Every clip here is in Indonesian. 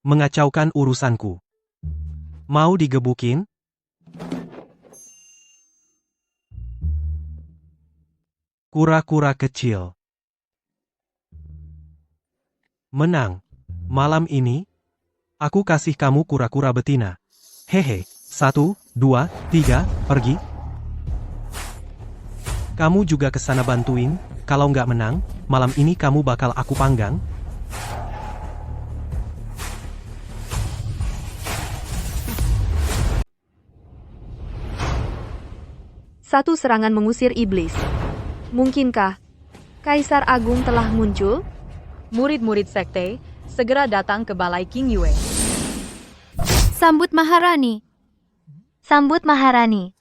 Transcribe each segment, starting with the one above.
mengacaukan urusanku. Mau digebukin? Kura-kura kecil. Menang. Malam ini, aku kasih kamu kura-kura betina. Hehe, 1, 2, 3, pergi. Kamu juga kesana bantuin, kalau nggak menang, malam ini kamu bakal aku panggang. Satu serangan mengusir iblis. Mungkinkah Kaisar Agung telah muncul? Murid-murid sekte, segera datang ke balai King Yue. Sambut Maharani. Sambut Maharani.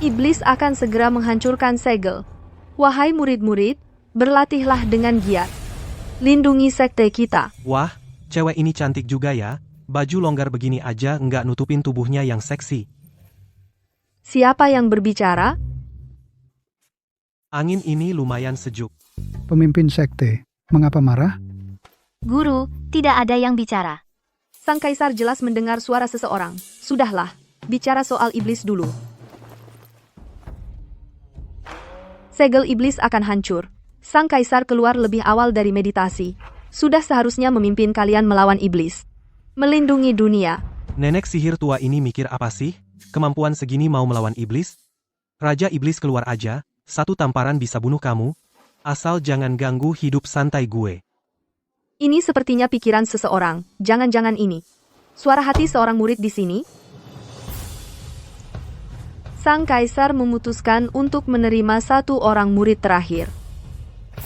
Iblis akan segera menghancurkan segel. Wahai murid-murid, berlatihlah dengan giat. Lindungi sekte kita. Wah, cewek ini cantik juga ya. Baju longgar begini aja nggak nutupin tubuhnya yang seksi. Siapa yang berbicara? Angin ini lumayan sejuk. Pemimpin sekte, mengapa marah? Guru, tidak ada yang bicara. Sang kaisar jelas mendengar suara seseorang. Sudahlah, bicara soal iblis dulu. Segel iblis akan hancur. Sang kaisar keluar lebih awal dari meditasi. Sudah seharusnya memimpin kalian melawan iblis. Melindungi dunia. Nenek sihir tua ini mikir apa sih? Kemampuan segini mau melawan iblis? Raja iblis keluar aja, satu tamparan bisa bunuh kamu. Asal jangan ganggu hidup santai gue. Ini sepertinya pikiran seseorang. Jangan-jangan ini. Suara hati seorang murid di sini? Sang kaisar memutuskan untuk menerima satu orang murid terakhir.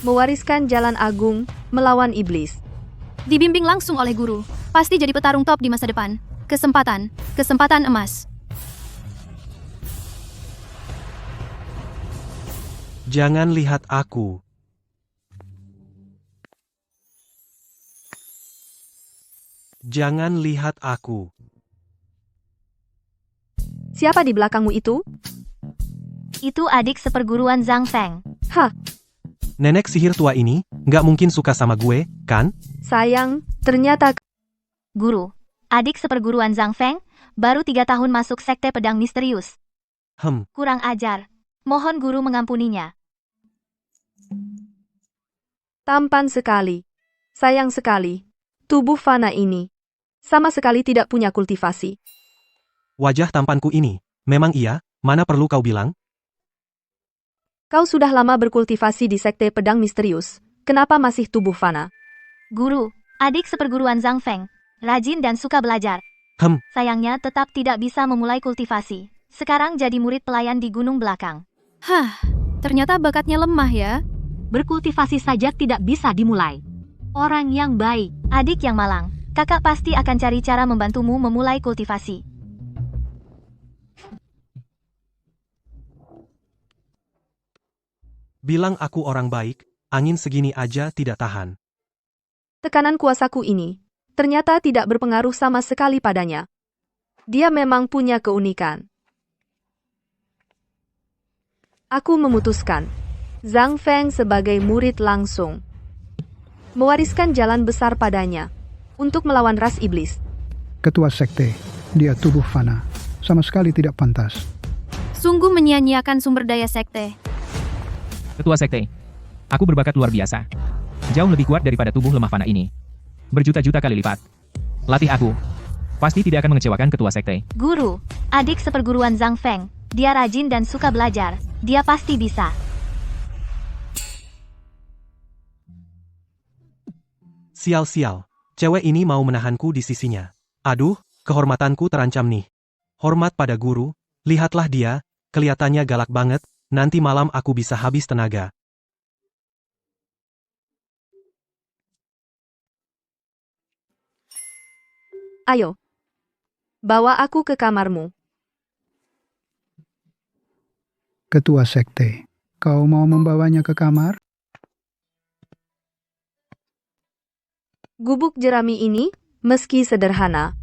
Mewariskan jalan agung, melawan iblis. Dibimbing langsung oleh guru. Pasti jadi petarung top di masa depan. Kesempatan emas. Jangan lihat aku. Jangan lihat aku. Siapa di belakangmu itu? Itu adik seperguruan Zhang Feng. Hah, Nenek sihir tua ini, nggak mungkin suka sama gue, kan? sayang, ternyata Guru, adik seperguruan Zhang Feng, baru 3 tahun masuk sekte pedang misterius. Kurang ajar. Mohon guru mengampuninya. tampan sekali. Sayang sekali. Tubuh fana ini sama sekali tidak punya kultivasi. Wajah tampanku ini, memang iya, mana perlu kau bilang? Kau sudah lama berkultivasi di sekte pedang misterius. Kenapa masih tubuh fana? Guru, adik seperguruan Zhang Feng, rajin dan suka belajar. Sayangnya tetap tidak bisa memulai kultivasi. Sekarang jadi murid pelayan di gunung belakang. Hah, ternyata bakatnya lemah ya. Berkultivasi saja tidak bisa dimulai. Orang yang baik, adik yang malang, kakak pasti akan cari cara membantumu memulai kultivasi. Bilang aku orang baik, angin segini aja tidak tahan. Tekanan kuasaku ini ternyata tidak berpengaruh sama sekali padanya. Dia memang punya keunikan. Aku memutuskan Zhang Feng sebagai murid langsung. Mewariskan jalan besar padanya untuk melawan ras iblis. Ketua sekte, dia tubuh fana. Sama sekali tidak pantas. Sungguh menyia-nyiakan sumber daya sekte. Ketua sekte, aku berbakat luar biasa. Jauh lebih kuat daripada tubuh lemah fana ini. Berjuta-juta kali lipat. Latih aku. Pasti tidak akan mengecewakan ketua sekte. Guru, adik seperguruan Zhang Feng, dia rajin dan suka belajar. Dia pasti bisa. Sial-sial, cewek ini mau menahanku di sisinya. Aduh, kehormatanku terancam nih. Hormat pada guru, lihatlah dia, kelihatannya galak banget, nanti malam aku bisa habis tenaga. Ayo, bawa aku ke kamarmu. Ketua sekte, kau mau membawanya ke kamar? Gubuk jerami ini, meski sederhana,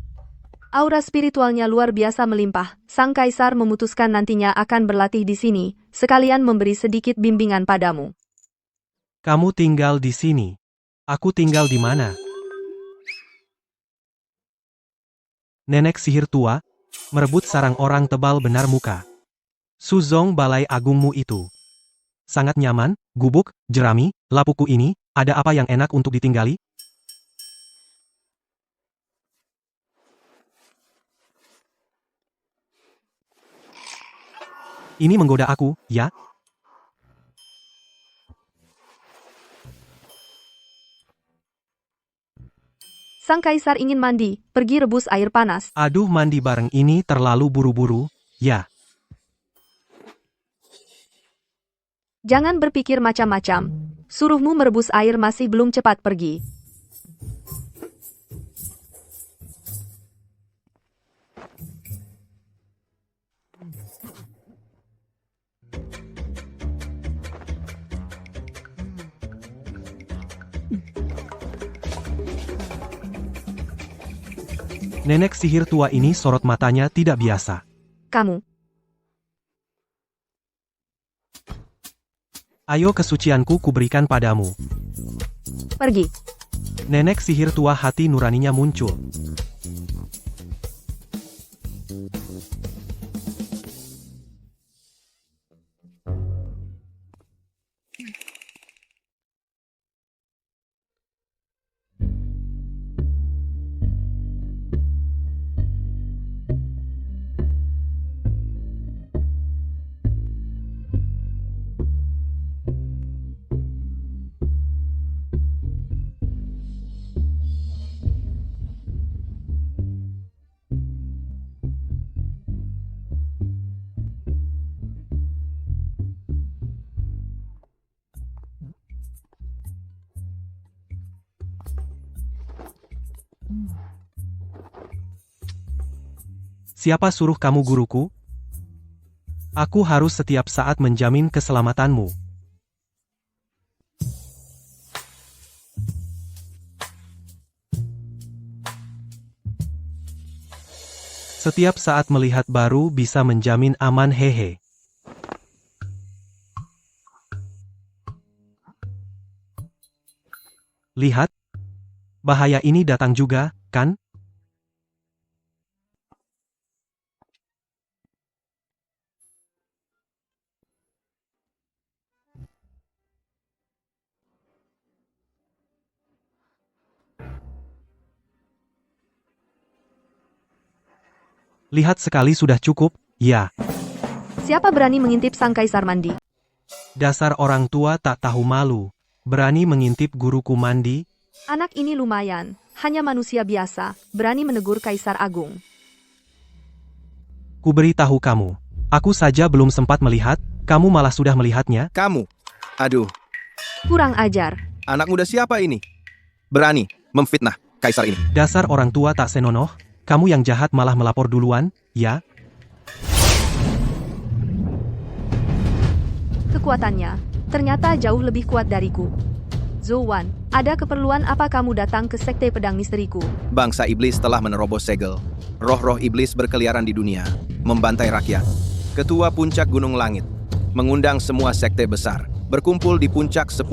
Aura spiritualnya luar biasa melimpah. Sang kaisar memutuskan nantinya akan berlatih di sini, sekalian memberi sedikit bimbingan padamu. Kamu tinggal di sini. Aku tinggal di mana? Nenek sihir tua, merebut sarang orang tebal benar muka. Suzong balai agungmu itu. Sangat nyaman, gubuk, jerami, lapuku ini, ada apa yang enak untuk ditinggali? Ini menggoda aku, ya? Sang kaisar ingin mandi, pergi rebus air panas. Aduh, mandi bareng ini terlalu buru-buru, ya. Jangan berpikir macam-macam. Suruhmu merebus air masih belum cepat pergi. Nenek sihir tua ini sorot matanya tidak biasa. Kamu, Ayo kesucianku kuberikan padamu. pergi. Nenek sihir tua hati nuraninya muncul. Siapa suruh kamu guruku? Aku harus setiap saat menjamin keselamatanmu. Setiap saat melihat baru bisa menjamin aman hehe. Lihat. Bahaya ini datang juga, kan? Lihat sekali sudah cukup, ya. Siapa berani mengintip sang kaisar mandi? Dasar orang tua tak tahu malu. Berani mengintip guruku mandi? Anak ini lumayan, hanya manusia biasa, berani menegur kaisar agung. Kuberitahu kamu. Aku saja belum sempat melihat, kamu malah sudah melihatnya. Kamu? Aduh, Kurang ajar. anak muda siapa ini? Berani memfitnah kaisar ini. Dasar orang tua tak senonoh, kamu yang jahat malah melapor duluan, ya? Kekuatannya ternyata jauh lebih kuat dariku. Zouwan, ada keperluan apa kamu datang ke sekte pedang misteriku? Bangsa iblis telah menerobos segel. Roh-roh iblis berkeliaran di dunia, membantai rakyat. Ketua puncak Gunung Langit mengundang semua sekte besar berkumpul di puncak 10.000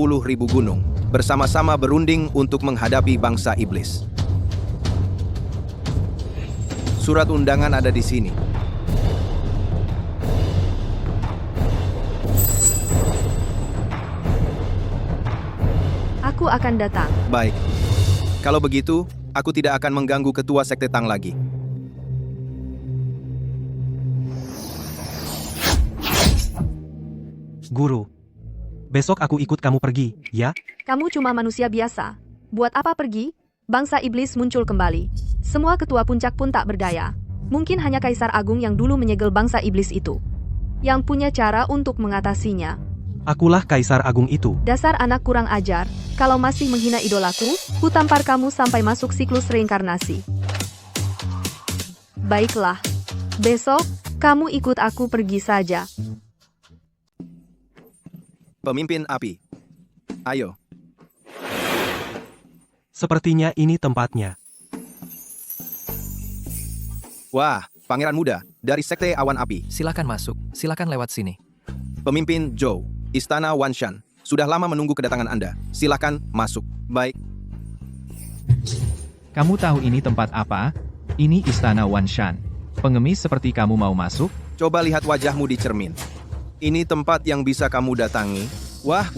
gunung, bersama-sama berunding untuk menghadapi bangsa iblis. Surat undangan ada di sini. Aku akan datang. Baik. Kalau begitu, aku tidak akan mengganggu ketua sekte Tang lagi. Guru. Besok aku ikut kamu pergi, ya? Kamu cuma manusia biasa. Buat apa pergi? Bangsa iblis muncul kembali. Semua ketua puncak pun tak berdaya. Mungkin hanya Kaisar Agung yang dulu menyegel bangsa iblis itu, yang punya cara untuk mengatasinya. Akulah Kaisar Agung itu. Dasar anak kurang ajar, kalau masih menghina idolaku, ku tampar kamu sampai masuk siklus reinkarnasi. Baiklah. Besok, kamu ikut aku pergi saja. Pemimpin api. Ayo. Sepertinya ini tempatnya. Wah, pangeran muda dari Sekte Awan Api. Silakan masuk, silakan lewat sini. Pemimpin Zhou, Istana Wanshan. Sudah lama menunggu kedatangan Anda. Silakan masuk. Baik. Kamu tahu ini tempat apa? Ini Istana Wanshan. Pengemis seperti kamu mau masuk? Coba lihat wajahmu di cermin. Ini tempat yang bisa kamu datangi. Wah.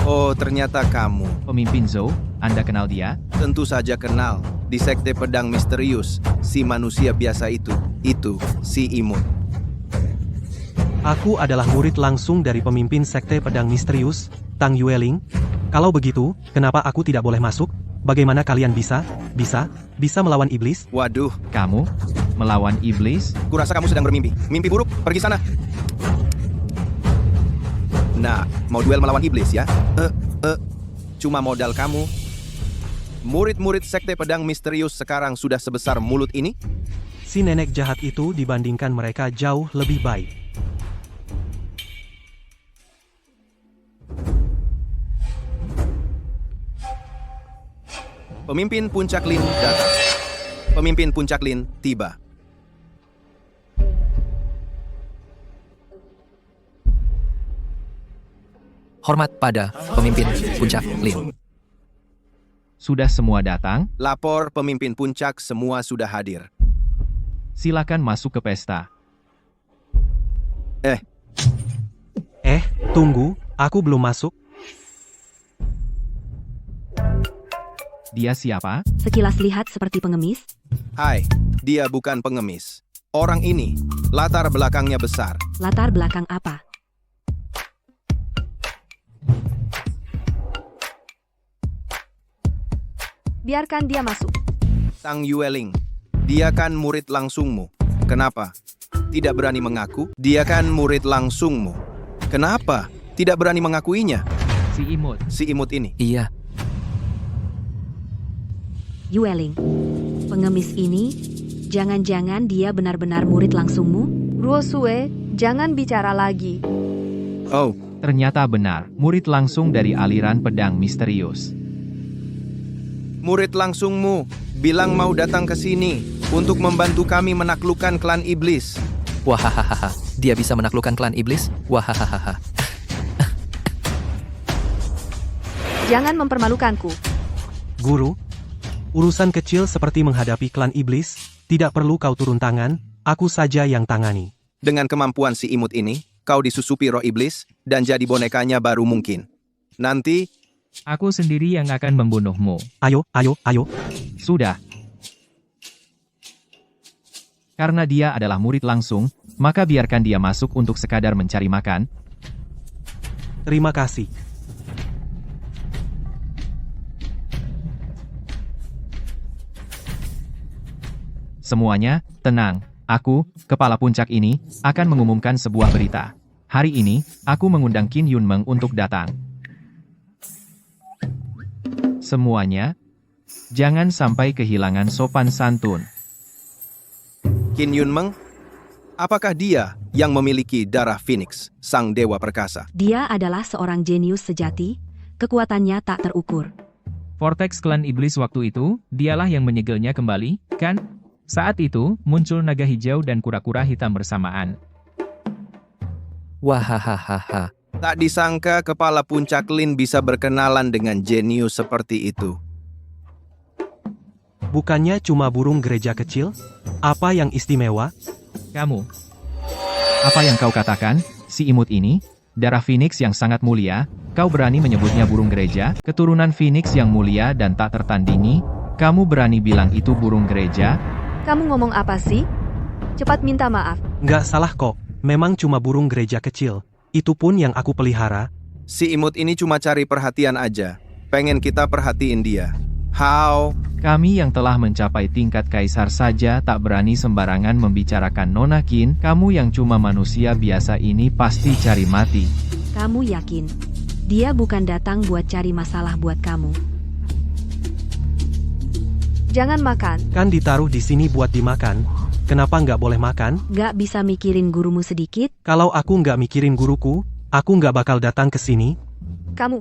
Oh, ternyata kamu. Pemimpin Zhou, Anda kenal dia? Tentu saja kenal. Di Sekte Pedang Misterius, si manusia biasa itu si imut. Aku adalah murid langsung dari pemimpin Sekte Pedang Misterius, Tang Yueling. Kalau begitu, kenapa aku tidak boleh masuk? Bagaimana kalian bisa melawan iblis? Waduh, Kamu? Melawan iblis? kurasa kamu sedang bermimpi. Mimpi buruk, pergi sana. Nah, mau duel melawan iblis ya? Cuma modal kamu. Murid-murid Sekte Pedang Misterius sekarang sudah sebesar mulut ini? Si nenek jahat itu dibandingkan mereka jauh lebih baik. Pemimpin Puncak Lin datang. Pemimpin Puncak Lin tiba. Hormat pada pemimpin Puncak Lin. Sudah semua datang? Lapor pemimpin puncak semua sudah hadir. Silakan masuk ke pesta. Tunggu, aku belum masuk. Dia siapa? Sekilas lihat seperti pengemis. Hai, dia bukan pengemis. Orang ini, latar belakangnya besar. Latar belakang apa? Biarkan dia masuk. Tang Yueling, dia kan murid langsungmu. Kenapa? Tidak berani mengaku? Dia kan murid langsungmu. Kenapa? Tidak berani mengakuinya? Si imut. Si imut ini. Iya, Yueling, pengemis ini, jangan-jangan dia benar-benar murid langsungmu? Ruosue, jangan bicara lagi. Oh, Ternyata benar, murid langsung dari aliran pedang misterius. murid langsungmu. Bilang mau datang ke sini untuk membantu kami menaklukkan klan iblis. wahahaha. Dia bisa menaklukkan klan iblis? Wahahaha. Jangan mempermalukanku. Guru, urusan kecil seperti menghadapi klan iblis, tidak perlu kau turun tangan, aku saja yang tangani. Dengan kemampuan si imut ini, kau disusupi roh iblis dan jadi bonekanya baru mungkin. Nanti, Aku sendiri yang akan membunuhmu. Ayo. Sudah. Karena dia adalah murid langsung, maka biarkan dia masuk untuk sekadar mencari makan. Terima kasih. Semuanya, tenang. Aku, kepala puncak ini, akan mengumumkan sebuah berita. Hari ini, aku mengundang Qin Yunmeng untuk datang. Semuanya, jangan sampai kehilangan sopan santun. Qin Yunmeng, apakah dia yang memiliki darah Phoenix, sang dewa perkasa? Dia adalah seorang jenius sejati, kekuatannya tak terukur. Vortex klan iblis waktu itu, dialah yang menyegelnya kembali, kan? Saat itu, muncul naga hijau dan kura-kura hitam bersamaan. Wahahaha. Tak disangka kepala puncak Lin bisa berkenalan dengan jenius seperti itu. Bukannya cuma burung gereja kecil? Apa yang istimewa? Kamu. Apa yang kau katakan, si imut ini? Darah Phoenix yang sangat mulia, kau berani menyebutnya burung gereja? Keturunan Phoenix yang mulia dan tak tertandingi? Kamu berani bilang itu burung gereja? Kamu ngomong apa sih? Cepat minta maaf. Nggak salah kok, memang cuma burung gereja kecil. Itu pun yang aku pelihara. Si imut ini cuma cari perhatian aja. Pengen kita perhatiin dia. How? Kami yang telah mencapai tingkat kaisar saja tak berani sembarangan membicarakan Nona Qin. Kamu yang cuma manusia biasa ini pasti cari mati. Kamu yakin? Dia bukan datang buat cari masalah buat kamu. Jangan makan. Kan ditaruh di sini buat dimakan. Kenapa nggak boleh makan? Gak bisa mikirin gurumu sedikit? Kalau aku nggak mikirin guruku, aku nggak bakal datang ke sini. Kamu.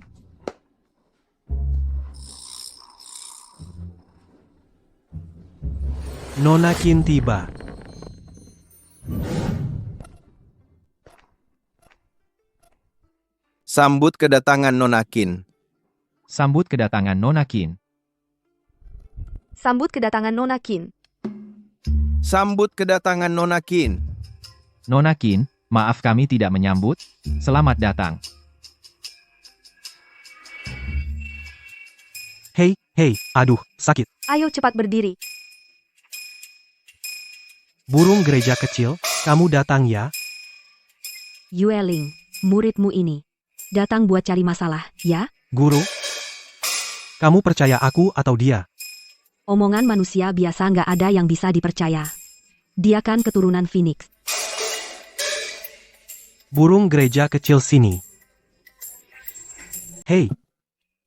Nona Qin tiba. Sambut kedatangan Nona Qin. Sambut kedatangan Nona Qin. Sambut kedatangan Nona Qin. Sambut kedatangan Nona Qin. Nona Qin, maaf kami tidak menyambut. Selamat datang. Hei, aduh, sakit. Ayo cepat berdiri. Burung gereja kecil, kamu datang ya? Yueling, muridmu ini datang buat cari masalah, ya? Guru? Kamu percaya aku atau dia? Omongan manusia biasa nggak ada yang bisa dipercaya. Dia kan keturunan Phoenix. Burung gereja kecil sini. Hei,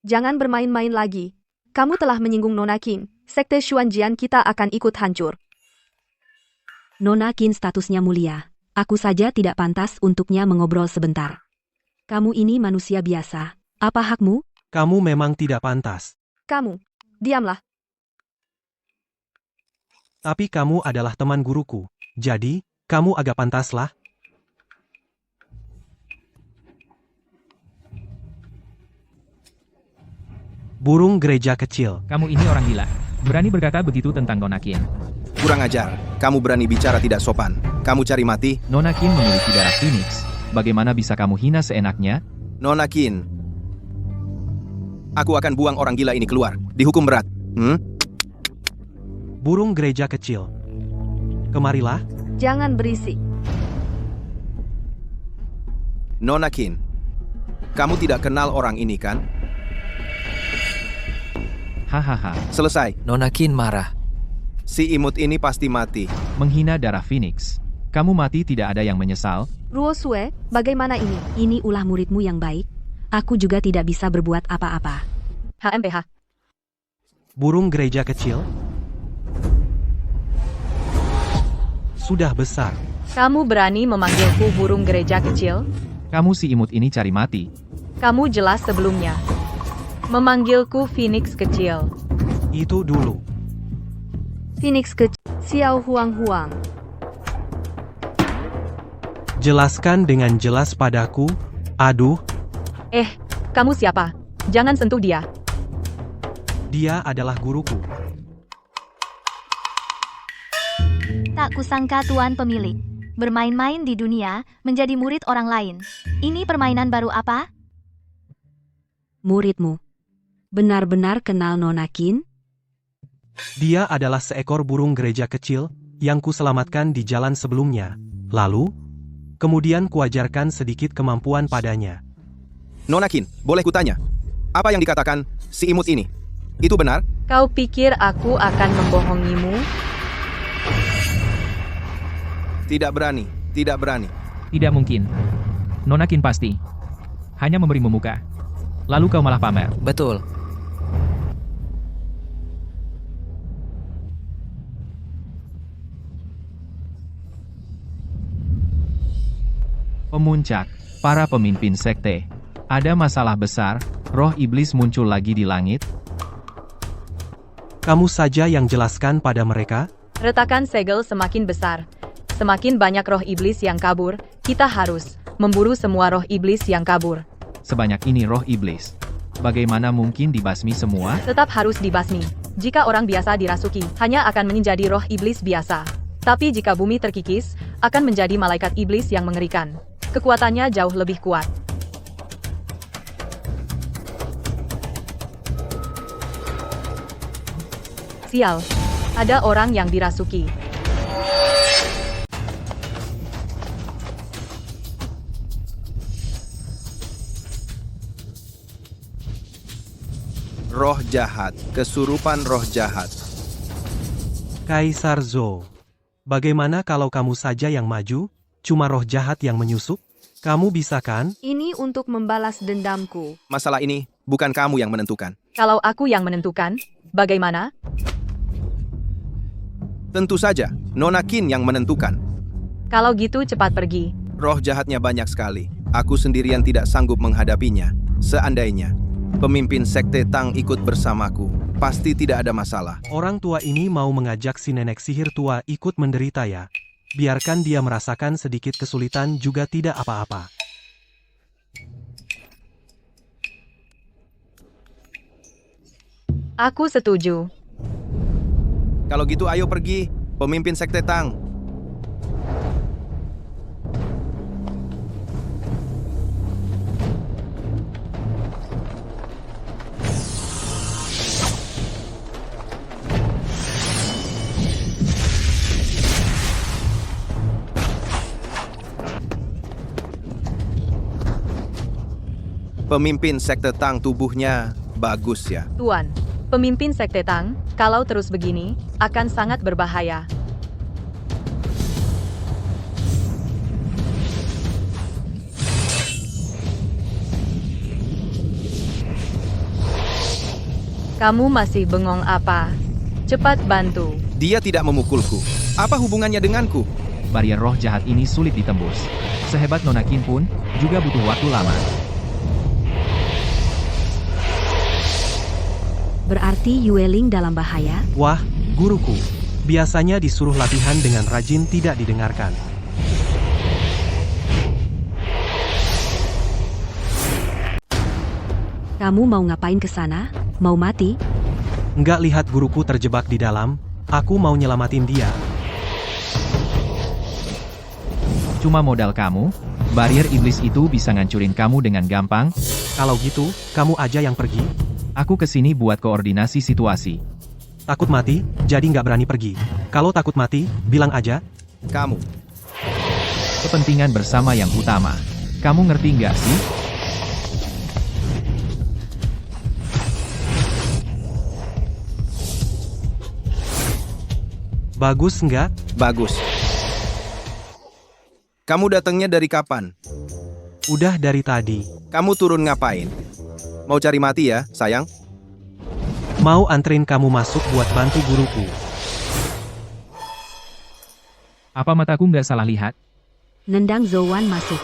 Jangan bermain-main lagi. Kamu telah menyinggung Nona Qin. Sekte Xuanjian kita akan ikut hancur. Nona Qin statusnya mulia. Aku saja tidak pantas untuknya mengobrol sebentar. Kamu ini manusia biasa. Apa hakmu? kamu memang tidak pantas. Kamu. Diamlah. Tapi kamu adalah teman guruku. Jadi, kamu agak pantaslah. Burung gereja kecil. Kamu ini orang gila. Berani berkata begitu tentang Nona Qin. Kurang ajar. Kamu berani bicara tidak sopan. Kamu cari mati? Nona Qin memiliki darah Phoenix. Bagaimana bisa kamu hina seenaknya? Nona Qin. Aku akan buang orang gila ini keluar. Dihukum berat. Burung gereja kecil. Kemarilah. Jangan berisik. Nona Qin. Kamu tidak kenal orang ini kan? Hahaha. Selesai. Nona Qin marah. Si imut ini pasti mati. Menghina darah Phoenix. Kamu mati tidak ada yang menyesal? Ruo Sue, bagaimana ini? Ini ulah muridmu yang baik. Aku juga tidak bisa berbuat apa-apa. HMPH. Burung gereja kecil. Sudah besar. Kamu berani memanggilku burung gereja kecil? Kamu si imut ini cari mati. Kamu jelas sebelumnya memanggilku Phoenix kecil. Itu dulu. Phoenix kecil. Xiao Huang Huang. Jelaskan dengan jelas padaku. Aduh, Kamu siapa? Jangan sentuh dia. dia adalah guruku. Tak kusangka tuan pemilik. Bermain-main di dunia, menjadi murid orang lain. Ini permainan baru apa? Muridmu. Benar-benar kenal Nona Qin? Dia adalah seekor burung gereja kecil yang kuselamatkan di jalan sebelumnya. Lalu, kemudian kuajarkan sedikit kemampuan padanya. Nona Qin, boleh kutanya? Apa yang dikatakan si imut ini? Itu benar? Kau pikir aku akan membohongimu? Tidak berani. Tidak berani. Tidak mungkin. Nona Qin pasti hanya memberimu muka. Lalu kau malah pamer. Betul. Pemuncak, para pemimpin sekte. Ada masalah besar, roh iblis muncul lagi di langit. Kamu saja yang jelaskan pada mereka. Retakan segel semakin besar. Semakin banyak roh iblis yang kabur, kita harus memburu semua roh iblis yang kabur. Sebanyak ini roh iblis. Bagaimana mungkin dibasmi semua? Tetap harus dibasmi. Jika orang biasa dirasuki, hanya akan menjadi roh iblis biasa. Tapi jika bumi terkikis, akan menjadi malaikat iblis yang mengerikan. Kekuatannya jauh lebih kuat. Sial, ada orang yang dirasuki. Roh jahat. Kesurupan roh jahat. Kaisar Zhou. Bagaimana kalau kamu saja yang maju? Cuma roh jahat yang menyusup? Kamu bisa kan? Ini untuk membalas dendamku. Masalah ini bukan kamu yang menentukan. Kalau aku yang menentukan, bagaimana? Tentu saja, Nona Qin yang menentukan. Kalau gitu cepat pergi. Roh jahatnya banyak sekali. Aku sendirian tidak sanggup menghadapinya. Seandainya pemimpin sekte Tang ikut bersamaku, pasti tidak ada masalah. Orang tua ini mau mengajak si nenek sihir tua ikut menderita ya. Biarkan dia merasakan sedikit kesulitan juga tidak apa-apa. Aku setuju. Kalau gitu ayo pergi, pemimpin Sekte Tang. Pemimpin Sekte Tang tubuhnya bagus ya. Tuan, pemimpin Sekte Tang, kalau terus begini, akan sangat berbahaya. Kamu masih bengong apa? Cepat bantu. Dia tidak memukulku. Apa hubungannya denganku? Barrier roh jahat ini sulit ditembus. Sehebat Nona Qin pun, juga butuh waktu lama. Berarti Yueling dalam bahaya? Wah, guruku. Biasanya disuruh latihan dengan rajin tidak didengarkan. Kamu mau ngapain ke sana? Mau mati? Nggak lihat guruku terjebak di dalam, aku mau nyelamatin dia. Cuma modal kamu, barrier iblis itu bisa ngancurin kamu dengan gampang. Kalau gitu, kamu aja yang pergi. Aku kesini buat koordinasi situasi. Takut mati, jadi nggak berani pergi. Kalau takut mati, bilang aja. Kamu. Kepentingan bersama yang utama. Kamu ngerti nggak sih? Bagus nggak? Bagus. Kamu datangnya dari kapan? Udah dari tadi. Kamu turun ngapain? Mau cari mati ya, sayang? Mau anterin kamu masuk buat bantu guruku. Apa mataku nggak salah lihat? Nendang Zowan masuk.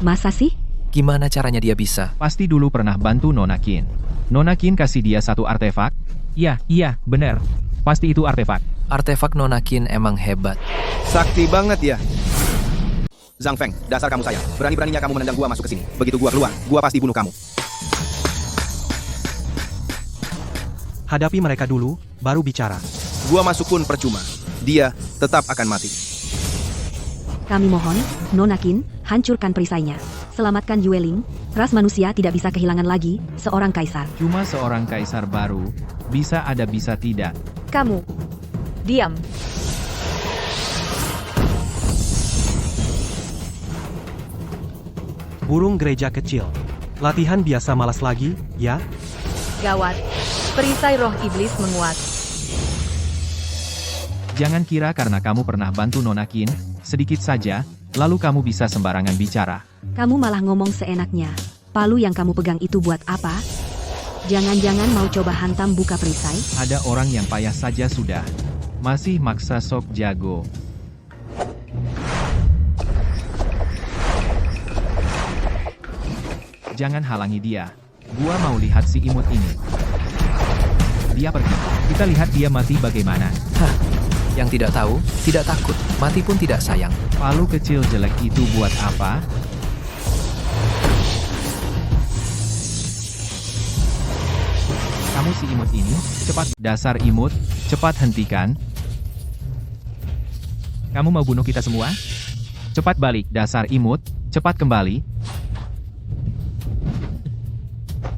Masa sih? Gimana caranya dia bisa? Pasti dulu pernah bantu Nona Qin. Nona Qin kasih dia satu artefak. Iya, bener. Pasti itu artefak. Artefak Nona Qin emang hebat. Sakti banget ya. Zhang Feng, dasar kamu sayang. Berani-beraninya kamu menendang gua masuk ke sini. Begitu gua keluar, gua pasti bunuh kamu. Hadapi mereka dulu, baru bicara. Gua masuk pun percuma. Dia tetap akan mati. Kami mohon, Nona Qin, hancurkan perisainya. Selamatkan Yueling. Ras manusia tidak bisa kehilangan lagi seorang kaisar. Cuma seorang kaisar baru, bisa ada bisa tidak. Kamu. Diam. Burung gereja kecil. Latihan biasa malas lagi, ya? Gawat. Perisai roh iblis menguat. Jangan kira karena kamu pernah bantu Nona Qin, sedikit saja, lalu kamu bisa sembarangan bicara. Kamu malah ngomong seenaknya. Palu yang kamu pegang itu buat apa? Jangan-jangan mau coba hantam buka perisai? Ada orang yang payah saja sudah. Masih maksa sok jago. Jangan halangi dia. Gua mau lihat si imut ini. Dia pergi. Kita lihat dia mati bagaimana. Hah, yang tidak tahu, tidak takut, mati pun tidak sayang. Palu kecil jelek itu buat apa? Kamu si imut ini, cepat. Dasar imut, cepat hentikan. Kamu mau bunuh kita semua? Cepat balik, dasar imut, cepat kembali.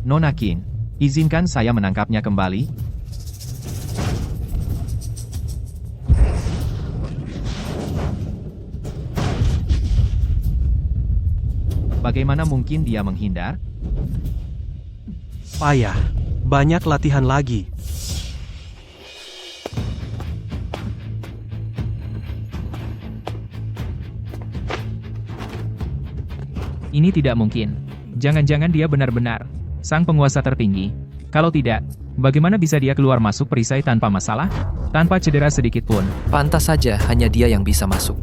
Nona Qin, izinkan saya menangkapnya kembali. Bagaimana mungkin dia menghindar? Payah. Banyak latihan lagi. Ini tidak mungkin. Jangan-jangan dia benar-benar sang penguasa tertinggi. Kalau tidak, bagaimana bisa dia keluar masuk perisai tanpa masalah? Tanpa cedera sedikit pun. Pantas saja hanya dia yang bisa masuk.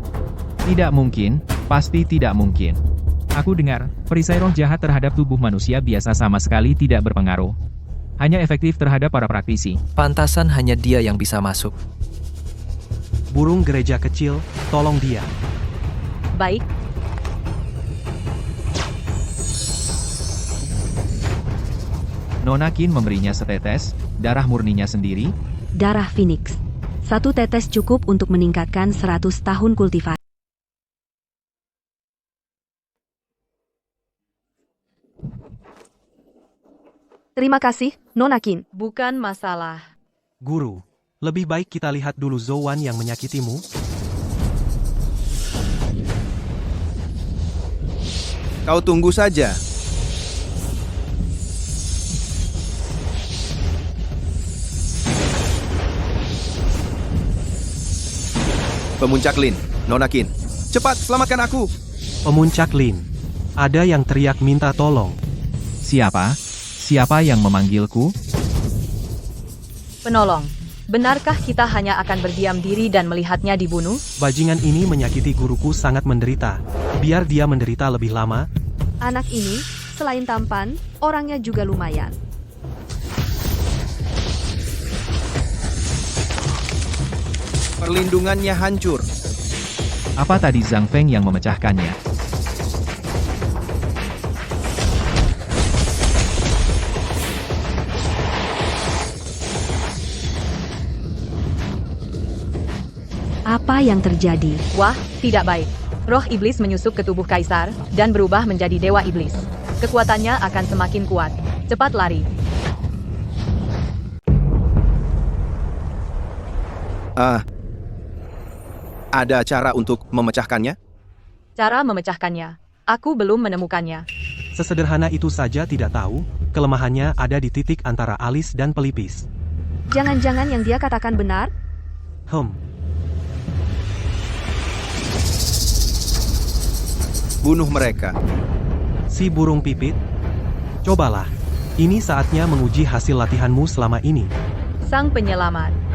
Tidak mungkin, pasti tidak mungkin. Aku dengar, perisai roh jahat terhadap tubuh manusia biasa sama sekali tidak berpengaruh. hanya efektif terhadap para praktisi. Pantasan hanya dia yang bisa masuk. Burung gereja kecil, tolong dia. Baik, Nona Qin memberinya setetes, darah murninya sendiri. Darah Phoenix. 1 tetes cukup untuk meningkatkan 100 tahun kultivasi. Terima kasih, Nona Qin. bukan masalah. Guru, lebih baik kita lihat dulu Zhou Wan yang menyakitimu. Kau tunggu saja. Pemuncak Lin, Nona Qin. Cepat, selamatkan aku. Pemuncak Lin. Ada yang teriak minta tolong. Siapa? Siapa yang memanggilku? Penolong, benarkah kita hanya akan berdiam diri dan melihatnya dibunuh? Bajingan ini menyakiti guruku sangat menderita. Biar dia menderita lebih lama. Anak ini, selain tampan, orangnya juga lumayan. Perlindungannya hancur. Apa tadi Zhang Feng yang memecahkannya? Apa yang terjadi? Wah, tidak baik. Roh iblis menyusup ke tubuh kaisar dan berubah menjadi dewa iblis. Kekuatannya akan semakin kuat. Cepat lari. Ada cara untuk memecahkannya? Cara memecahkannya. Aku belum menemukannya. Sesederhana itu saja tidak tahu, kelemahannya ada di titik antara alis dan pelipis. Jangan-jangan yang dia katakan benar? Bunuh mereka. Si burung pipit. Cobalah. Ini saatnya menguji hasil latihanmu selama ini. Sang penyelamat.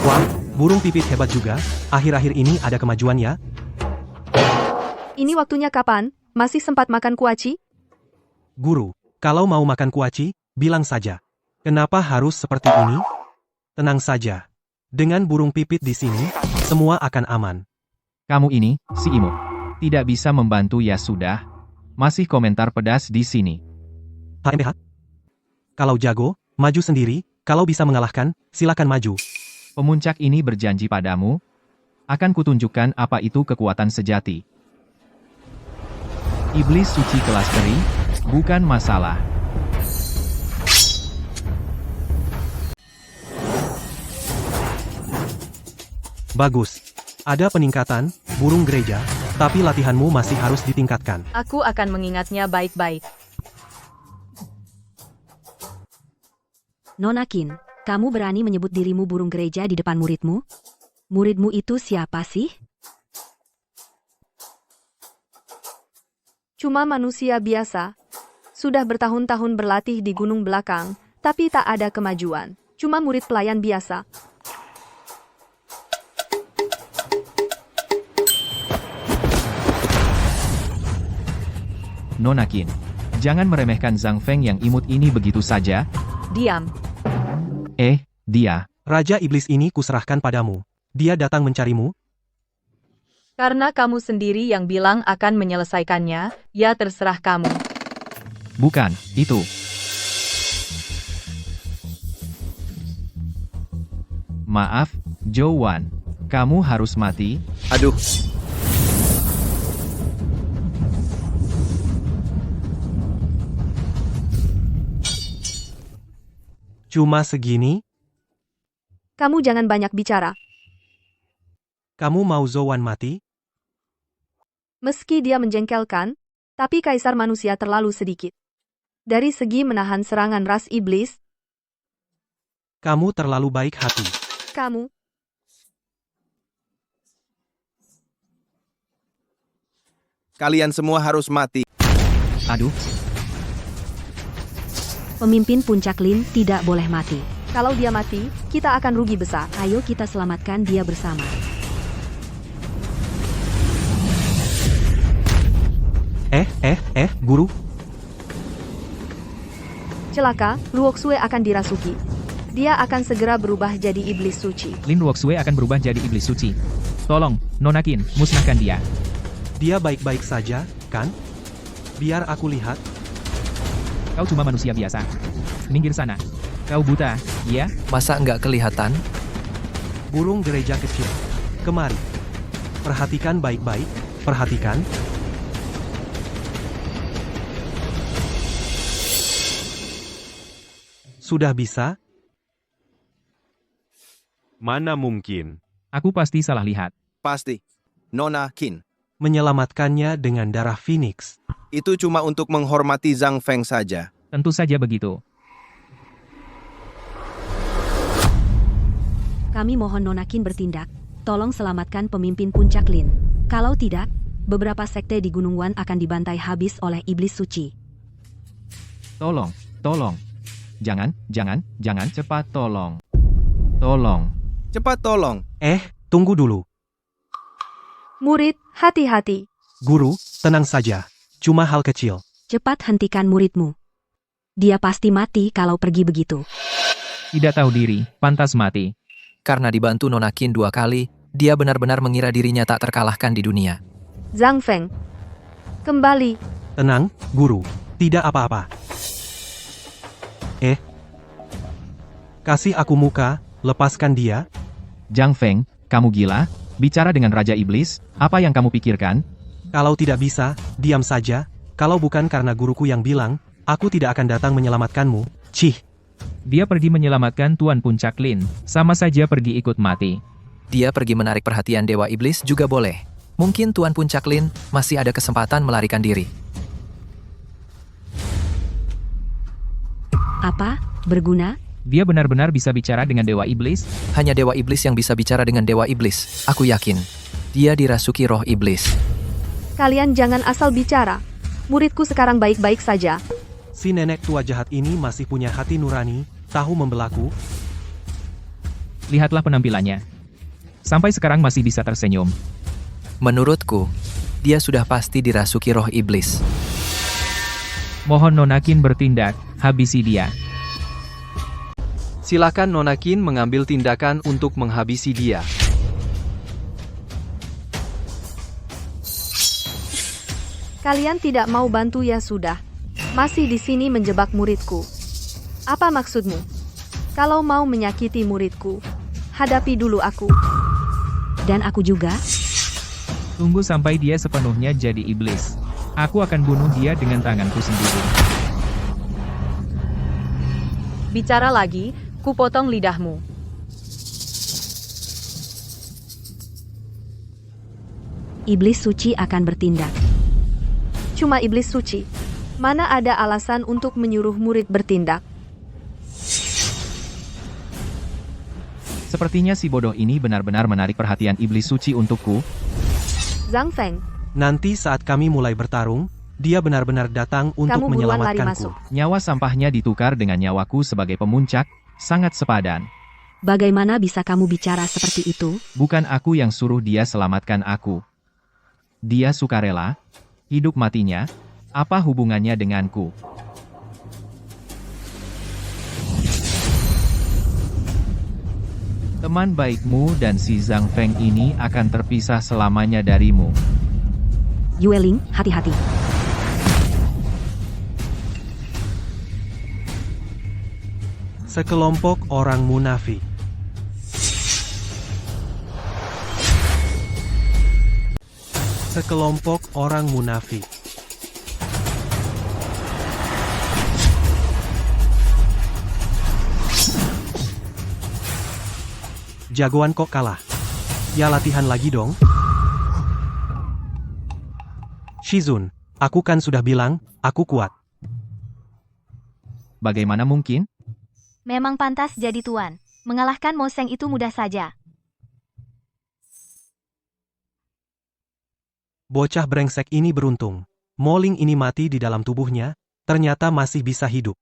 Wah, burung pipit hebat juga. Akhir-akhir ini ada kemajuan ya. Ini waktunya kapan? Masih sempat makan kuaci? Guru, kalau mau makan kuaci, bilang saja. Kenapa harus seperti ini? Tenang saja. Dengan burung pipit di sini, semua akan aman. Kamu ini, si imut. Tidak bisa membantu ya sudah. Masih komentar pedas di sini. HMH? Kalau jago, maju sendiri. Kalau bisa mengalahkan, silakan maju. Pemuncak ini berjanji padamu, akan kutunjukkan apa itu kekuatan sejati. Iblis suci kelas peri, bukan masalah. Bagus. Ada peningkatan, burung gereja, tapi latihanmu masih harus ditingkatkan. Aku akan mengingatnya baik-baik. Nona Qin, kamu berani menyebut dirimu burung gereja di depan muridmu? Muridmu itu siapa sih? Cuma manusia biasa. Sudah bertahun-tahun berlatih di gunung belakang, tapi tak ada kemajuan. Cuma murid pelayan biasa. Nona Qin, jangan meremehkan Zhang Feng yang imut ini begitu saja. Diam. Dia. Raja Iblis ini kuserahkan padamu. Dia datang mencarimu? Karena kamu sendiri yang bilang akan menyelesaikannya, ya terserah kamu. Bukan, itu. Maaf, Zhou Wan. Kamu harus mati. Aduh. Cuma segini? Kamu jangan banyak bicara. Kamu mau Zhou Wan mati? Meski dia menjengkelkan, tapi kaisar manusia terlalu sedikit. Dari segi menahan serangan ras iblis, Kamu terlalu baik hati. kamu Kalian semua harus mati. Aduh, Pemimpin Puncak Lin tidak boleh mati. Kalau dia mati, kita akan rugi besar. Ayo kita selamatkan dia bersama. Guru. Celaka, Luoxue akan dirasuki. Dia akan segera berubah jadi iblis suci. Lin Luoxue akan berubah jadi iblis suci. Tolong, Nona Qin, musnahkan dia. Dia baik-baik saja, kan? Biar aku lihat. Kau cuma manusia biasa. Minggir sana. Kau buta, iya? Masa nggak kelihatan? Burung gereja kecil. Kemari. Perhatikan baik-baik, perhatikan. Sudah bisa? Mana mungkin? Aku pasti salah lihat. Pasti. Nona Qin. Menyelamatkannya dengan darah Phoenix. Itu cuma untuk menghormati Zhang Feng saja. Tentu saja begitu. Kami mohon Nona Qin bertindak. Tolong selamatkan pemimpin puncak Lin. Kalau tidak, beberapa sekte di Gunung Wan akan dibantai habis oleh iblis suci. Tolong, tolong. Jangan, cepat tolong. Tolong. Cepat tolong. Tunggu dulu. Murid, hati-hati. Guru, tenang saja. Cuma hal kecil. Cepat hentikan muridmu. Dia pasti mati kalau pergi begitu. Tidak tahu diri, pantas mati. Karena dibantu Nona Qin 2 kali, dia benar-benar mengira dirinya tak terkalahkan di dunia. Zhang Feng. Kembali. Tenang, guru. Tidak apa-apa. Kasih aku muka, lepaskan dia. Zhang Feng, kamu gila? Bicara dengan Raja Iblis, apa yang kamu pikirkan? Kalau tidak bisa, diam saja. Kalau bukan karena guruku yang bilang, aku tidak akan datang menyelamatkanmu. Cih. Dia pergi menyelamatkan Tuan Puncak Lin, sama saja pergi ikut mati. Dia pergi menarik perhatian Dewa Iblis juga boleh. Mungkin Tuan Puncak Lin masih ada kesempatan melarikan diri. Apa? Berguna? Dia benar-benar bisa bicara dengan Dewa Iblis? Hanya Dewa Iblis yang bisa bicara dengan Dewa Iblis. Aku yakin. Dia dirasuki roh iblis. Kalian jangan asal bicara. Muridku sekarang baik-baik saja. Si nenek tua jahat ini masih punya hati nurani, tahu membelaku. Lihatlah penampilannya. Sampai sekarang masih bisa tersenyum. Menurutku, dia sudah pasti dirasuki roh iblis. Mohon Nona Qin bertindak, habisi dia. Silakan Nona Qin mengambil tindakan untuk menghabisi dia. Kalian tidak mau bantu ya sudah. Masih di sini menjebak muridku. Apa maksudmu? Kalau mau menyakiti muridku, hadapi dulu aku. Dan aku juga. Tunggu sampai dia sepenuhnya jadi iblis. Aku akan bunuh dia dengan tanganku sendiri. Bicara lagi, ku potong lidahmu. Iblis suci akan bertindak. Cuma iblis suci. Mana ada alasan untuk menyuruh murid bertindak? Sepertinya si bodoh ini benar-benar menarik perhatian iblis suci untukku. Zhang Feng. Nanti saat kami mulai bertarung, dia benar-benar datang untuk Kamu buruan lari menyelamatkanku. masuk. Nyawa sampahnya ditukar dengan nyawaku sebagai pemuncak, sangat sepadan. Bagaimana bisa kamu bicara seperti itu? Bukan aku yang suruh dia selamatkan aku. Dia sukarela. Hidup matinya, apa hubungannya denganku? Teman baikmu dan si Zhang Feng ini akan terpisah selamanya darimu. Yueling, hati-hati. Sekelompok orang munafik. Sekelompok orang munafik. Jagoan kok kalah. Ya latihan lagi dong. Shizun, aku kan sudah bilang, aku kuat. Bagaimana mungkin? Memang pantas jadi tuan. Mengalahkan Mo Seng itu mudah saja. Bocah brengsek ini beruntung. Moling ini mati di dalam tubuhnya, ternyata masih bisa hidup.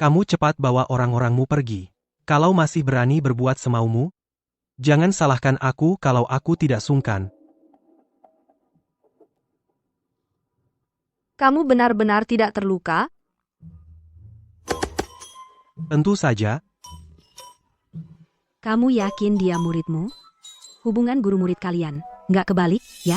Kamu cepat bawa orang-orangmu pergi. Kalau masih berani berbuat semaumu, jangan salahkan aku kalau aku tidak sungkan. Kamu benar-benar tidak terluka? Tentu saja, Kamu yakin dia muridmu? Hubungan guru-murid kalian, nggak kebalik, ya?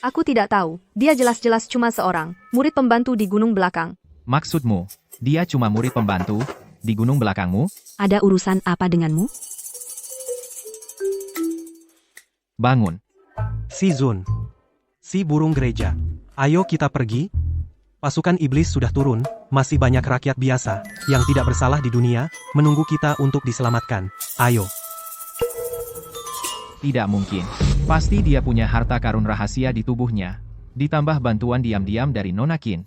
Aku tidak tahu, dia jelas-jelas cuma seorang murid pembantu di gunung belakang. Maksudmu, dia cuma murid pembantu di gunung belakangmu? Ada urusan apa denganmu? Bangun. si Zun. Si burung gereja. Ayo kita pergi. Pasukan iblis sudah turun, masih banyak rakyat biasa, yang tidak bersalah di dunia, menunggu kita untuk diselamatkan. Ayo. Tidak mungkin. Pasti dia punya harta karun rahasia di tubuhnya. Ditambah bantuan diam-diam dari Nona Qin.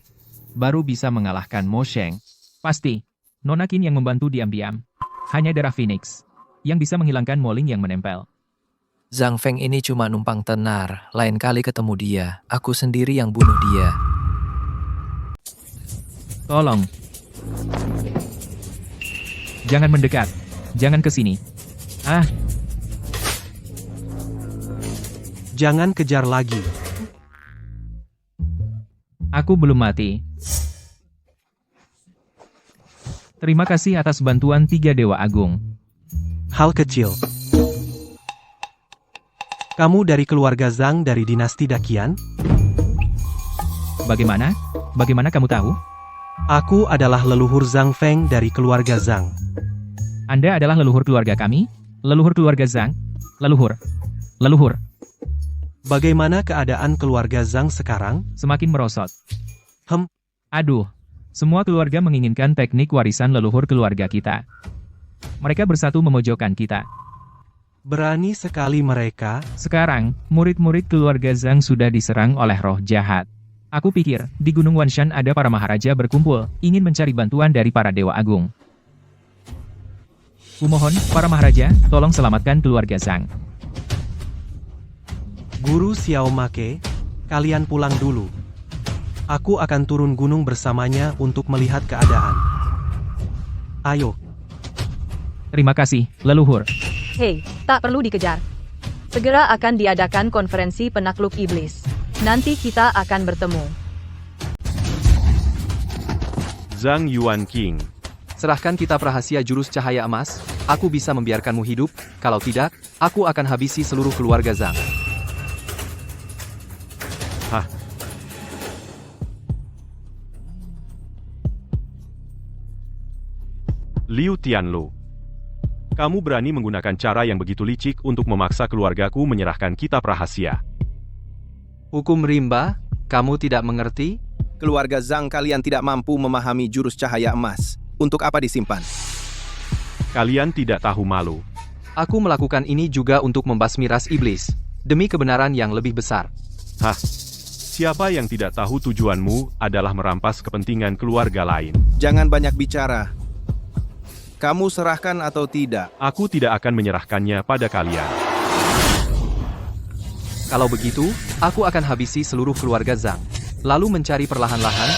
Baru bisa mengalahkan Mo Sheng. Pasti. Nona Qin yang membantu diam-diam. Hanya darah Phoenix yang bisa menghilangkan moling yang menempel. Zhang Feng ini cuma numpang tenar. Lain kali ketemu dia, aku sendiri yang bunuh dia. Tolong. Jangan mendekat. Jangan ke sini. Ah, Jangan kejar lagi. aku belum mati. Terima kasih atas bantuan 3 Dewa Agung. Hal kecil. Kamu dari keluarga Zhang dari dinasti Daqian? Bagaimana? Bagaimana kamu tahu? Aku adalah leluhur Zhang Feng dari keluarga Zhang. Anda adalah leluhur keluarga kami? Leluhur keluarga Zhang? Leluhur. Leluhur. Bagaimana keadaan keluarga Zhang sekarang? Semakin merosot. Aduh. Semua keluarga menginginkan teknik warisan leluhur keluarga kita. Mereka bersatu memojokkan kita. Berani sekali mereka. Sekarang, murid-murid keluarga Zhang sudah diserang oleh roh jahat. Aku pikir, di Gunung Wanshan ada para maharaja berkumpul, ingin mencari bantuan dari para Dewa Agung. Kumohon, para maharaja, tolong selamatkan keluarga Zhang. Guru Xiao Make, kalian pulang dulu. Aku akan turun gunung bersamanya untuk melihat keadaan. Ayo. Terima kasih, leluhur. Hei, tak perlu dikejar. Segera akan diadakan konferensi penakluk iblis. Nanti kita akan bertemu. Zhang Yuan King. Serahkan kitab rahasia jurus cahaya emas, aku bisa membiarkanmu hidup, kalau tidak, aku akan habisi seluruh keluarga Zhang. Hah? Liu Tianlu. Kamu berani menggunakan cara yang begitu licik untuk memaksa keluargaku menyerahkan kitab rahasia. Hukum rimba, kamu tidak mengerti? Keluarga Zhang kalian tidak mampu memahami jurus cahaya emas. Untuk apa disimpan? Kalian tidak tahu malu. Aku melakukan ini juga untuk membasmi ras iblis, demi kebenaran yang lebih besar. Hah? Siapa yang tidak tahu tujuanmu adalah merampas kepentingan keluarga lain? Jangan banyak bicara. Kamu serahkan atau tidak? Aku tidak akan menyerahkannya pada kalian. Kalau begitu, aku akan habisi seluruh keluarga Zhang, lalu mencari perlahan-lahan.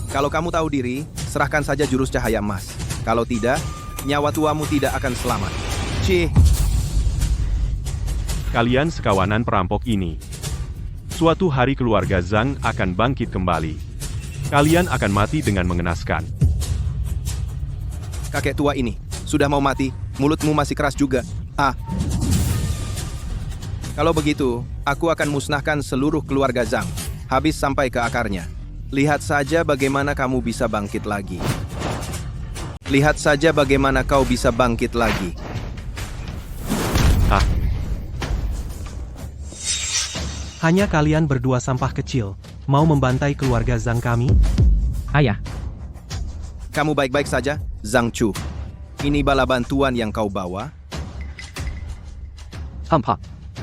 Kalau kamu tahu diri, serahkan saja jurus cahaya emas. Kalau tidak, nyawa tuamu tidak akan selamat. Cih. Kalian sekawanan perampok ini. Suatu hari keluarga Zhang akan bangkit kembali. Kalian akan mati dengan mengenaskan. Kakek tua ini, sudah mau mati, mulutmu masih keras juga. Kalau begitu, aku akan musnahkan seluruh keluarga Zhang, habis sampai ke akarnya. Lihat saja bagaimana kamu bisa bangkit lagi. Lihat saja bagaimana kau bisa bangkit lagi. Hanya kalian berdua sampah kecil, mau membantai keluarga Zhang kami? Ayah. Kamu baik-baik saja, Zhang Chu? Ini bala bantuan yang kau bawa?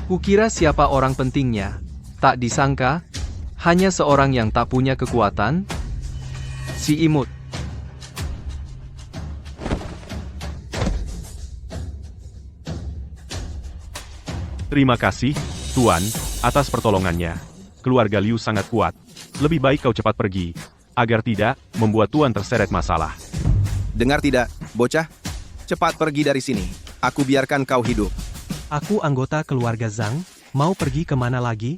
Kukira siapa orang pentingnya. Tak disangka, hanya seorang yang tak punya kekuatan. Si imut. Terima kasih, Tuan, atas pertolongannya. Keluarga Liu sangat kuat. Lebih baik kau cepat pergi, agar tidak membuat Tuan terseret masalah. Dengar tidak, bocah? Cepat pergi dari sini. Aku biarkan kau hidup. Aku anggota keluarga Zhang, mau pergi kemana lagi?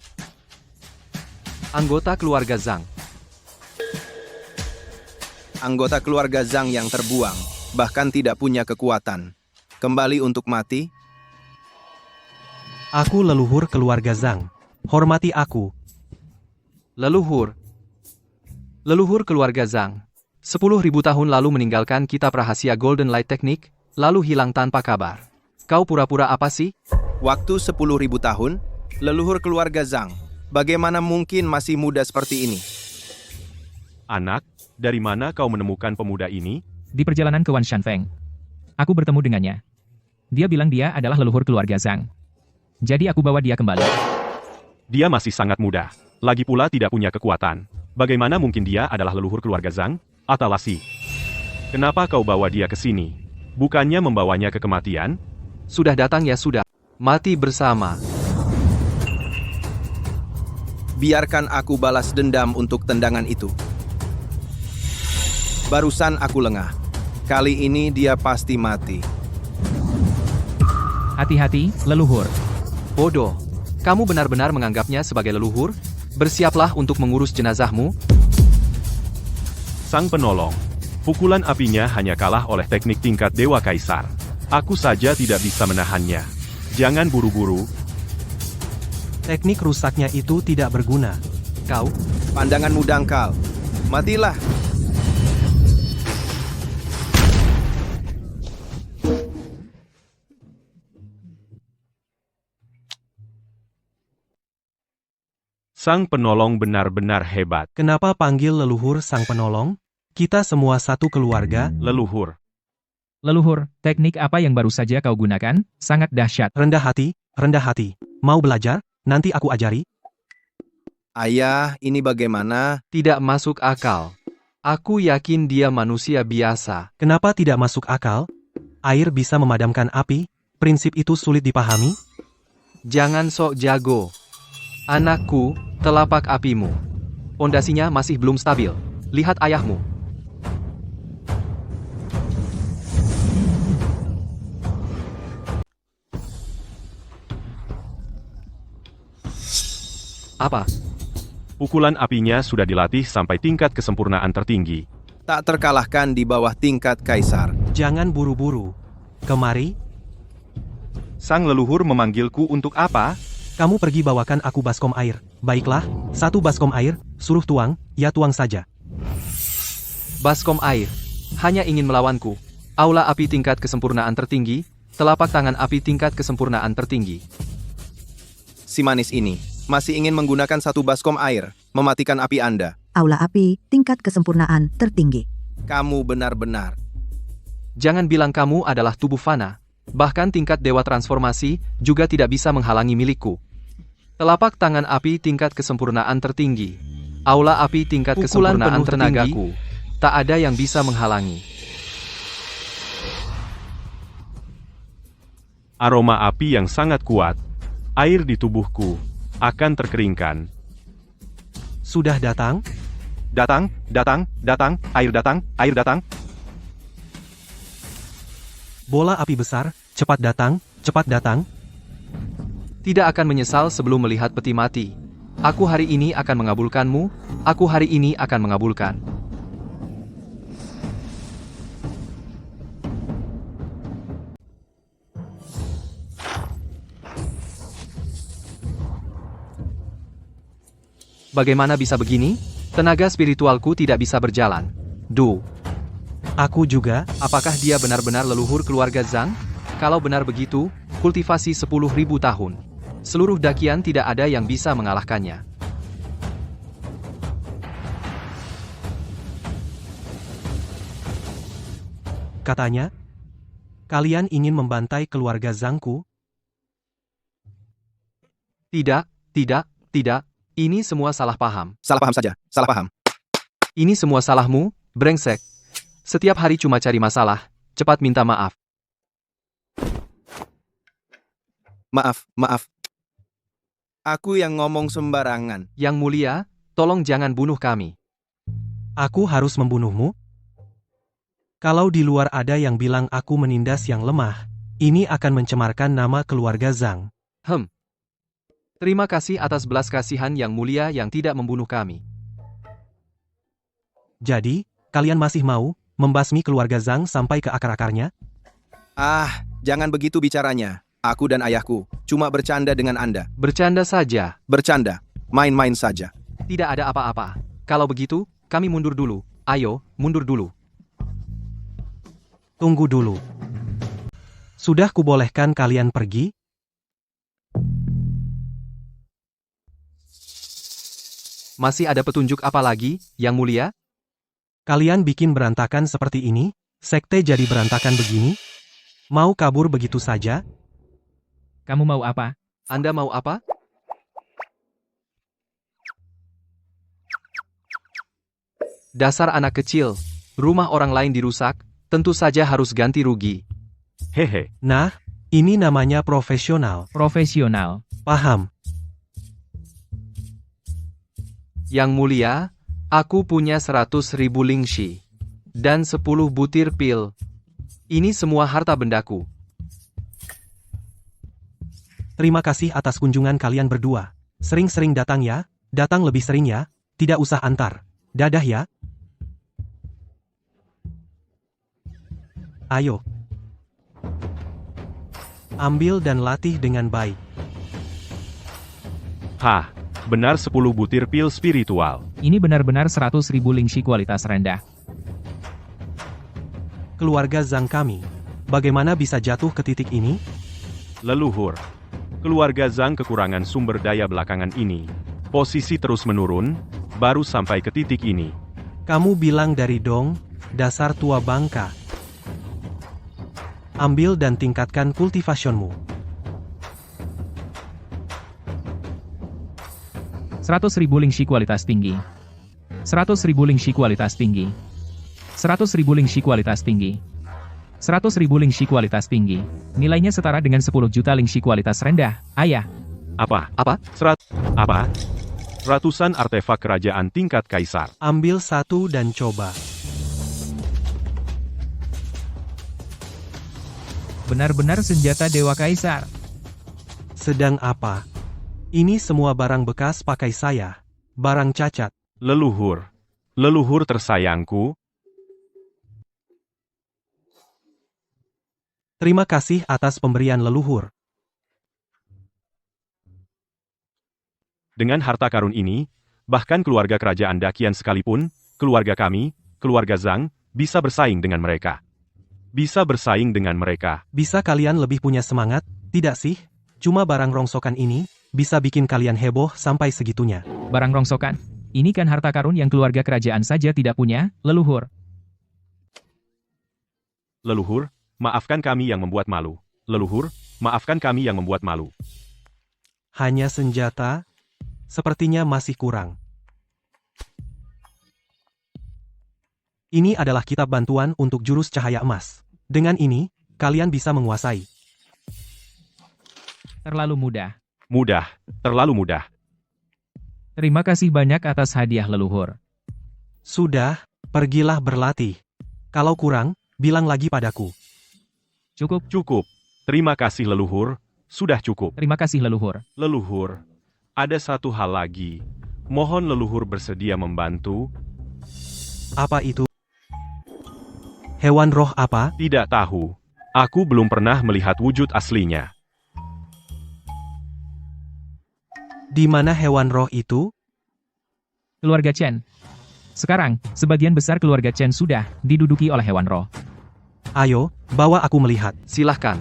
Anggota keluarga Zhang. Anggota keluarga Zhang yang terbuang, bahkan tidak punya kekuatan. Kembali untuk mati? Aku leluhur keluarga Zhang. Hormati aku. Leluhur keluarga Zhang. 10.000 tahun lalu meninggalkan kitab rahasia Golden Light Technique, lalu hilang tanpa kabar. Kau pura-pura apa sih? Waktu 10.000 tahun? Leluhur keluarga Zhang. Bagaimana mungkin masih muda seperti ini? Anak, dari mana kau menemukan pemuda ini? Di perjalanan ke Wan Shanfeng. Aku bertemu dengannya. Dia bilang dia adalah leluhur keluarga Zhang. Jadi aku bawa dia kembali. Dia masih sangat muda. Lagi pula tidak punya kekuatan. Bagaimana mungkin dia adalah leluhur keluarga Zhang? Atalasi. Kenapa kau bawa dia ke sini? Bukannya membawanya ke kematian? Sudah datang ya sudah. Mati bersama. Biarkan aku balas dendam untuk tendangan itu. Barusan aku lengah. Kali ini dia pasti mati. Hati-hati, leluhur. Bodoh. Kamu benar-benar menganggapnya sebagai leluhur? Bersiaplah untuk mengurus jenazahmu. Sang penolong. Pukulan apinya hanya kalah oleh teknik tingkat Dewa Kaisar. Aku saja tidak bisa menahannya. Jangan buru-buru. Teknik rusaknya itu tidak berguna. Kau? Pandanganmu dangkal. Matilah. Sang penolong benar-benar hebat. Kenapa panggil leluhur sang penolong? Kita semua satu keluarga. Leluhur. Leluhur, teknik apa yang baru saja kau gunakan? Sangat dahsyat. Rendah hati, rendah hati. Mau belajar? Nanti aku ajari. Ayah, ini bagaimana? Tidak masuk akal. Aku yakin dia manusia biasa. Kenapa tidak masuk akal? Air bisa memadamkan api? Prinsip itu sulit dipahami? Jangan sok jago. Anakku, telapak apimu. Pondasinya masih belum stabil. Lihat ayahmu. Apa? Pukulan apinya sudah dilatih sampai tingkat kesempurnaan tertinggi. Tak terkalahkan di bawah tingkat Kaisar. Jangan buru-buru. Kemari. Sang leluhur memanggilku untuk apa? Kamu pergi bawakan aku baskom air. Baiklah, 1 baskom air, suruh tuang, ya tuang saja. Baskom air. Hanya ingin melawanku. Aula api tingkat kesempurnaan tertinggi, telapak tangan api tingkat kesempurnaan tertinggi. Si manis ini masih ingin menggunakan 1 baskom air, mematikan api Anda. Aula api tingkat kesempurnaan tertinggi. Kamu benar-benar. Jangan bilang kamu adalah tubuh fana. Bahkan tingkat dewa transformasi juga tidak bisa menghalangi milikku. Telapak tangan api tingkat kesempurnaan tertinggi. Aula api tingkat kesempurnaan tenagaku. Tak ada yang bisa menghalangi. Aroma api yang sangat kuat. Air di tubuhku akan terkeringkan. Sudah datang? Datang, datang, datang, air datang, air datang. Bola api besar, cepat datang, cepat datang. Tidak akan menyesal sebelum melihat peti mati. Aku hari ini akan mengabulkanmu, aku hari ini akan mengabulkan. Bagaimana bisa begini? Tenaga spiritualku tidak bisa berjalan. Aku juga. Apakah dia benar-benar leluhur keluarga Zhang? Kalau benar begitu, kultivasi 10.000 tahun. Seluruh dakian tidak ada yang bisa mengalahkannya. Katanya, kalian ingin membantai keluarga Zhangku? Tidak, tidak, tidak. Ini semua salah paham. Salah paham saja, salah paham. Ini semua salahmu, brengsek. Setiap hari cuma cari masalah, cepat minta maaf. Maaf, maaf. Aku yang ngomong sembarangan. Yang mulia, tolong jangan bunuh kami. Aku harus membunuhmu? Kalau di luar ada yang bilang aku menindas yang lemah, ini akan mencemarkan nama keluarga Zhang. Terima kasih atas belas kasihan yang mulia yang tidak membunuh kami. Jadi, kalian masih mau membasmi keluarga Zhang sampai ke akar-akarnya? Ah, jangan begitu bicaranya. Aku dan ayahku cuma bercanda dengan Anda. Bercanda saja. Bercanda, main-main saja. Tidak ada apa-apa. Kalau begitu, kami mundur dulu. Ayo, mundur dulu. Tunggu dulu. Sudah kubolehkan kalian pergi? Masih ada petunjuk apa lagi, Yang Mulia? Kalian bikin berantakan seperti ini? Sekte jadi berantakan begini? Mau kabur begitu saja? Kamu mau apa? Anda mau apa? Dasar anak kecil. Rumah orang lain dirusak, tentu saja harus ganti rugi. Hehe. Nah, ini namanya profesional. Profesional. Paham. Yang Mulia, aku punya 100.000 lingshi. Dan 10 butir pil. Ini semua harta bendaku. Terima kasih atas kunjungan kalian berdua. Sering-sering datang ya, datang lebih sering ya, tidak usah antar. Dadah ya. Ayo. Ambil dan latih dengan baik. Hah, benar 10 butir pil spiritual. Ini benar-benar 100.000 lingshi kualitas rendah. Keluarga Zhang kami, bagaimana bisa jatuh ke titik ini? Leluhur. Keluarga Zhang kekurangan sumber daya belakangan ini. Posisi terus menurun, baru sampai ke titik ini. Kamu bilang dari dong, dasar tua bangka. Ambil dan tingkatkan kultivasionmu. 100.000 lingshi kualitas tinggi. 100.000 lingshi kualitas tinggi. 100.000 lingshi kualitas tinggi. 100.000 lingshi kualitas tinggi. Nilainya setara dengan 10 juta lingshi kualitas rendah. Ayah. Apa? Apa? Apa? Ratusan artefak kerajaan tingkat kaisar. Ambil satu dan coba. Benar-benar senjata Dewa Kaisar. Sedang apa? Ini semua barang bekas pakai saya. Barang cacat. Leluhur. Leluhur tersayangku. Terima kasih atas pemberian leluhur. Dengan harta karun ini, bahkan keluarga kerajaan Dakian sekalipun, keluarga kami, keluarga Zhang, bisa bersaing dengan mereka. Bisa bersaing dengan mereka. Bisa kalian lebih punya semangat, tidak sih? Cuma barang rongsokan ini, bisa bikin kalian heboh sampai segitunya. Barang rongsokan? Ini kan harta karun yang keluarga kerajaan saja tidak punya, leluhur. Leluhur, maafkan kami yang membuat malu. Leluhur, maafkan kami yang membuat malu. Hanya senjata? Sepertinya masih kurang. Ini adalah kitab bantuan untuk jurus cahaya emas. Dengan ini, kalian bisa menguasai. Terlalu mudah. Mudah, terlalu mudah. Terima kasih banyak atas hadiah leluhur. Sudah, pergilah berlatih. Kalau kurang, bilang lagi padaku. Cukup. Cukup. Terima kasih leluhur, sudah cukup. Terima kasih leluhur. Leluhur, ada satu hal lagi. Mohon leluhur bersedia membantu. Apa itu? Hewan roh apa? Tidak tahu. Aku belum pernah melihat wujud aslinya. Di mana hewan roh itu? Keluarga Chen. Sekarang, sebagian besar keluarga Chen sudah diduduki oleh hewan roh. Ayo, bawa aku melihat. Silahkan.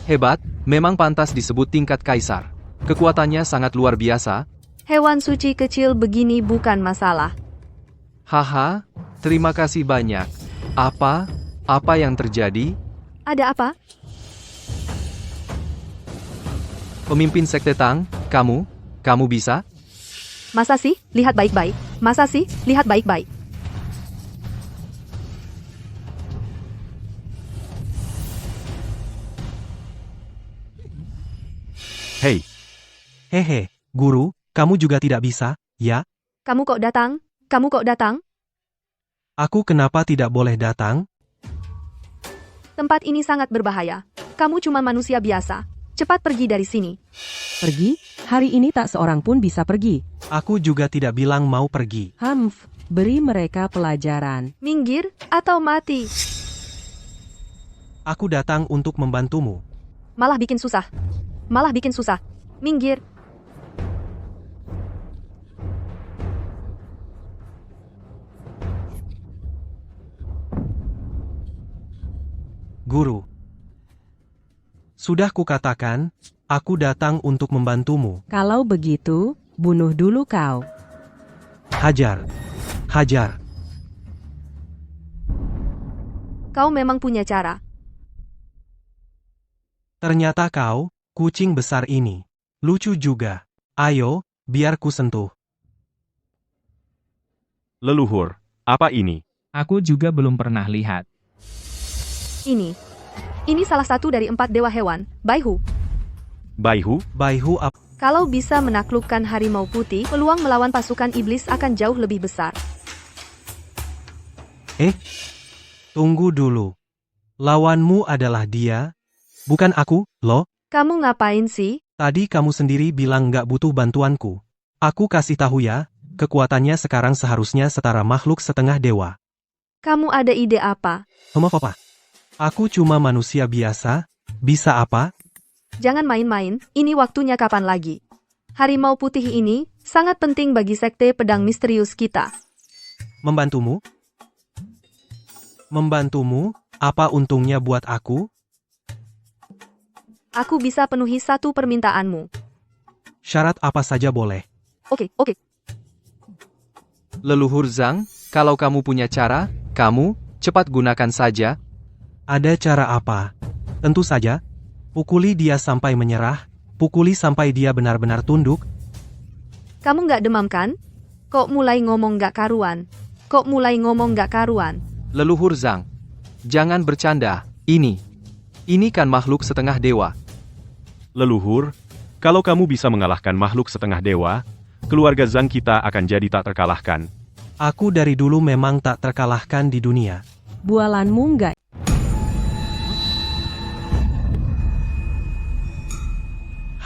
Hebat, memang pantas disebut tingkat kaisar. Kekuatannya sangat luar biasa. Hewan suci kecil begini bukan masalah. Haha, terima kasih banyak. Apa yang terjadi? Ada apa? Pemimpin Sekte Tang, kamu bisa? Masa sih? Lihat baik-baik. Masa sih? Lihat baik-baik. Hei. Hehe, guru, kamu juga tidak bisa, ya? Kamu kok datang? Kamu kok datang? Aku kenapa tidak boleh datang? Tempat ini sangat berbahaya. Kamu cuma manusia biasa. Cepat pergi dari sini. Pergi? Hari ini tak seorang pun bisa pergi. Aku juga tidak bilang mau pergi. Beri mereka pelajaran. Minggir atau mati. Aku datang untuk membantumu. Malah bikin susah. Malah bikin susah. Minggir. Guru. Sudah kukatakan, aku datang untuk membantumu. Kalau begitu, bunuh dulu kau. Hajar. Hajar. Kau memang punya cara. Ternyata kau, kucing besar ini. Lucu juga. Ayo, biar ku sentuh. Leluhur, apa ini? Aku juga belum pernah lihat. Ini salah satu dari 4 dewa hewan, Baihu. Baihu? Baihu apa? Kalau bisa menaklukkan harimau putih, peluang melawan pasukan iblis akan jauh lebih besar. Tunggu dulu. Lawanmu adalah dia, bukan aku, loh. Kamu ngapain sih? Tadi kamu sendiri bilang nggak butuh bantuanku. Aku kasih tahu ya, kekuatannya sekarang seharusnya setara makhluk setengah dewa. Kamu ada ide apa? Apa? Aku cuma manusia biasa, bisa apa? Jangan main-main, ini waktunya kapan lagi. Harimau putih ini sangat penting bagi sekte pedang misterius kita. Membantumu? Membantumu? Apa untungnya buat aku? Aku bisa penuhi 1 permintaanmu. Syarat apa saja boleh. Oke. Leluhur Zhang, kalau kamu punya cara, kamu cepat gunakan saja. Ada cara apa? Tentu saja. Pukuli dia sampai menyerah, pukuli sampai dia benar-benar tunduk. Kamu nggak demam kan? Kok mulai ngomong nggak karuan? Leluhur Zhang, jangan bercanda. Ini kan makhluk setengah dewa. Leluhur, kalau kamu bisa mengalahkan makhluk setengah dewa, keluarga Zhang kita akan jadi tak terkalahkan. Aku dari dulu memang tak terkalahkan di dunia. Bualanmu nggak?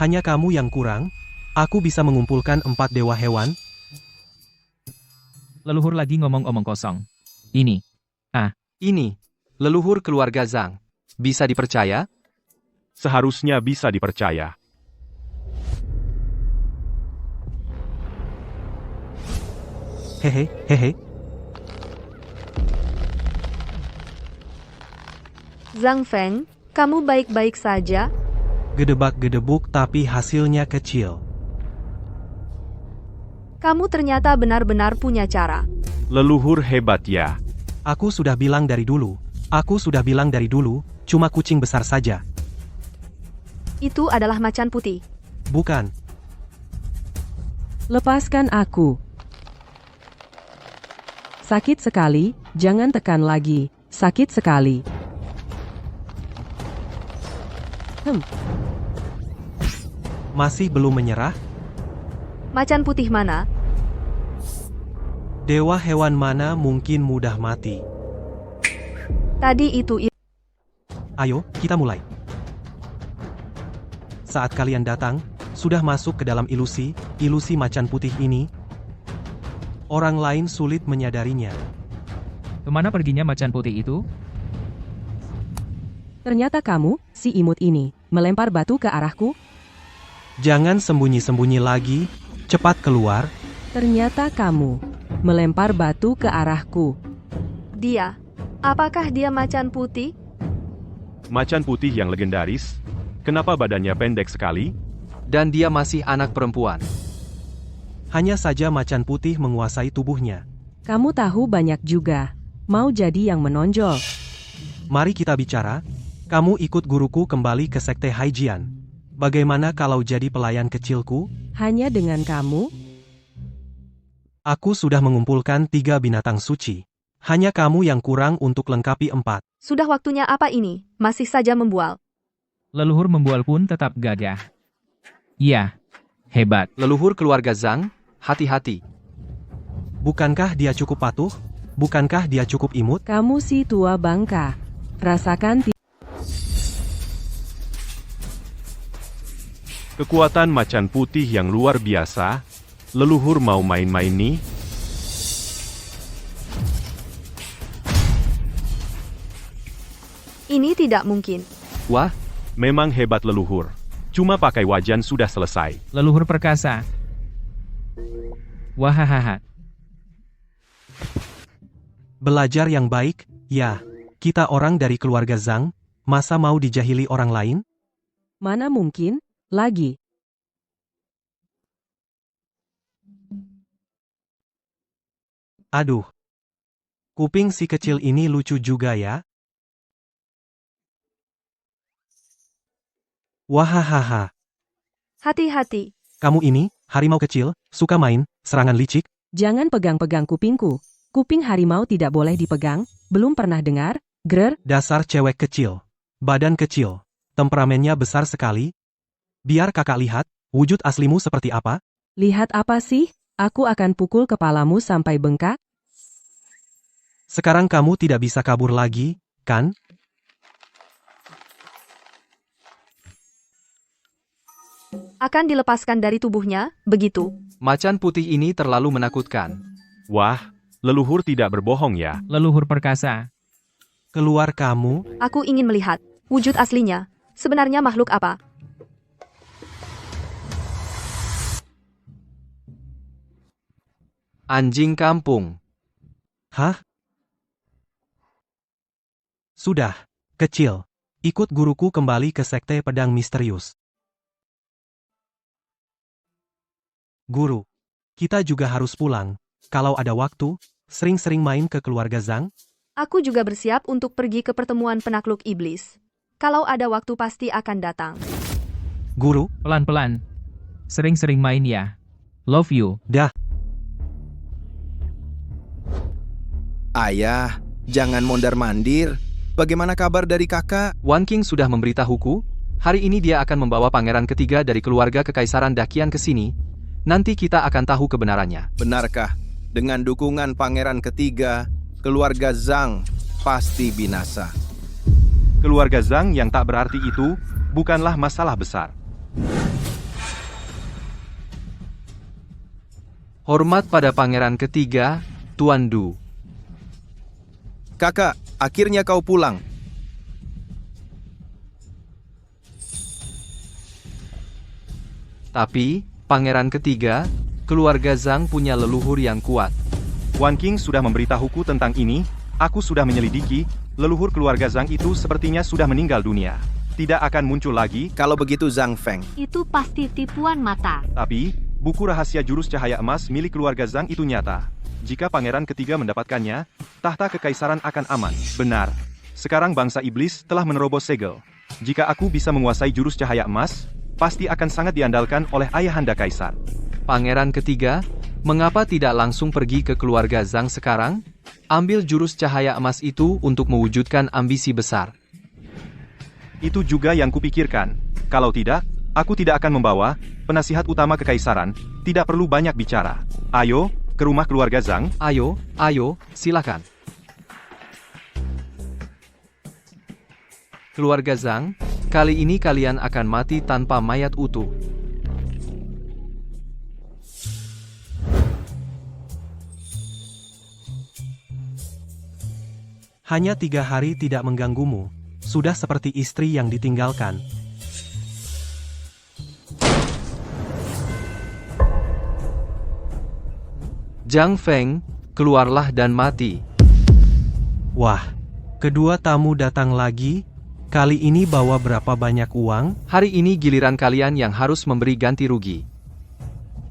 Hanya kamu yang kurang. Aku bisa mengumpulkan 4 dewa hewan. Leluhur lagi ngomong omong kosong. Ini. Ini, leluhur keluarga Zhang. Bisa dipercaya? Seharusnya bisa dipercaya. Hehehe. Zhang Feng, kamu baik-baik saja? Gedebak-gedebuk tapi hasilnya kecil. Kamu ternyata benar-benar punya cara. Leluhur hebat ya. Aku sudah bilang dari dulu, cuma kucing besar saja. Itu adalah macan putih. Bukan. Lepaskan aku. Sakit sekali, jangan tekan lagi. Sakit sekali. Masih belum menyerah? Macan putih mana? Dewa hewan mana mungkin mudah mati? Tadi itu. Ayo, kita mulai. Saat kalian datang, sudah masuk ke dalam ilusi macan putih ini. Orang lain sulit menyadarinya. Kemana perginya macan putih itu? Ternyata kamu, si imut ini, melempar batu ke arahku. Jangan sembunyi-sembunyi lagi, cepat keluar. Ternyata kamu melempar batu ke arahku. Dia. Apakah dia macan putih? Macan putih yang legendaris? Kenapa badannya pendek sekali? Dan dia masih anak perempuan. Hanya saja macan putih menguasai tubuhnya. Kamu tahu banyak juga. Mau jadi yang menonjol. Mari kita bicara. Kamu ikut guruku kembali ke sekte Haijian. Bagaimana kalau jadi pelayan kecilku? Hanya dengan kamu? Aku sudah mengumpulkan 3 binatang suci. Hanya kamu yang kurang untuk lengkapi 4. Sudah waktunya apa ini? Masih saja membual. Leluhur membual pun tetap gagah. Iya, hebat. Leluhur keluarga Zhang, hati-hati. Bukankah dia cukup patuh? Bukankah dia cukup imut? Kamu si tua bangka. Rasakan Kekuatan macan putih yang luar biasa. Leluhur mau main-main nih? Ini tidak mungkin. Wah, Memang hebat leluhur. Cuma pakai wajan sudah selesai. Leluhur perkasa. Wahahaha. Belajar yang baik, ya. Kita orang dari keluarga Zhang, masa mau dijahili orang lain? Mana mungkin? Lagi. Aduh. Kuping si kecil ini lucu juga ya. Wahahaha. Hati-hati. Kamu ini, harimau kecil, suka main, serangan licik? Jangan pegang-pegang kupingku. Kuping harimau tidak boleh dipegang, belum pernah dengar? Grer, Dasar cewek kecil. Badan kecil. Temperamennya besar sekali. Biar kakak lihat, wujud aslimu seperti apa? lihat apa sih? Aku akan pukul kepalamu sampai bengkak. Sekarang kamu tidak bisa kabur lagi, kan? Akan dilepaskan dari tubuhnya, begitu. macan putih ini terlalu menakutkan. Wah, leluhur tidak berbohong ya. Leluhur perkasa. Keluar kamu. Aku ingin melihat wujud aslinya. Sebenarnya makhluk apa? Anjing kampung. Hah? Sudah, kecil. Ikut guruku kembali ke sekte pedang misterius. Guru, kita juga harus pulang. Kalau ada waktu, sering-sering main ke keluarga Zhang. Aku juga bersiap untuk pergi ke pertemuan penakluk iblis. Kalau ada waktu pasti akan datang. Guru, Pelan-pelan. Sering-sering main ya. Love you. dah. Ayah, jangan mondar-mandir. Bagaimana kabar dari kakak? Wan King sudah memberitahuku, hari ini dia akan membawa pangeran ketiga dari keluarga Kekaisaran Dakian ke sini. Nanti kita akan tahu kebenarannya. Benarkah? Dengan dukungan pangeran ketiga, keluarga Zhang pasti binasa. Keluarga Zhang yang tak berarti itu bukanlah masalah besar. Hormat pada pangeran ketiga, Tuan Du. Kakak, akhirnya kau pulang. Tapi, pangeran ketiga, keluarga Zhang punya leluhur yang kuat. Wan King sudah memberitahuku tentang ini. Aku sudah menyelidiki. Leluhur keluarga Zhang itu sepertinya sudah meninggal dunia. Tidak akan muncul lagi. Kalau begitu Zhang Feng. Itu pasti tipuan mata. Tapi, buku rahasia jurus cahaya emas milik keluarga Zhang itu nyata. Jika pangeran ketiga mendapatkannya, tahta kekaisaran akan aman. Benar. Sekarang bangsa iblis telah menerobos segel. Jika aku bisa menguasai jurus cahaya emas, pasti akan sangat diandalkan oleh ayahanda kaisar. Pangeran ketiga, mengapa tidak langsung pergi ke keluarga Zhang sekarang? Ambil jurus cahaya emas itu untuk mewujudkan ambisi besar. Itu juga yang kupikirkan. Kalau tidak, aku tidak akan membawa penasihat utama kekaisaran. Tidak perlu banyak bicara. Ayo, ke rumah keluarga Zhang. Ayo, silakan. Keluarga Zhang, kali ini kalian akan mati tanpa mayat utuh. Hanya 3 hari tidak mengganggumu. Sudah seperti istri yang ditinggalkan. Zhang Feng, keluarlah dan mati. Wah, kedua tamu datang lagi. Kali ini bawa berapa banyak uang? Hari ini giliran kalian yang harus memberi ganti rugi.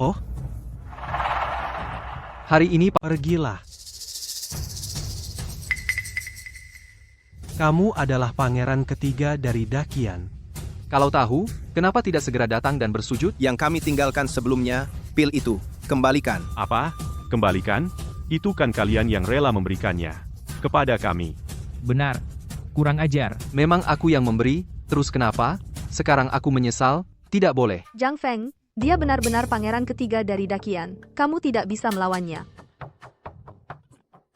Oh? Hari ini Pergilah. Kamu adalah pangeran ketiga dari Dakian. Kalau tahu, kenapa tidak segera datang dan bersujud? Yang kami tinggalkan sebelumnya, pil itu, kembalikan. Apa? Kembalikan? Itu kan kalian yang rela memberikannya kepada kami. Benar. Kurang ajar. Memang aku yang memberi, terus kenapa? Sekarang aku menyesal, tidak boleh. Zhang Feng, dia benar-benar pangeran ketiga dari Dakian. Kamu tidak bisa melawannya.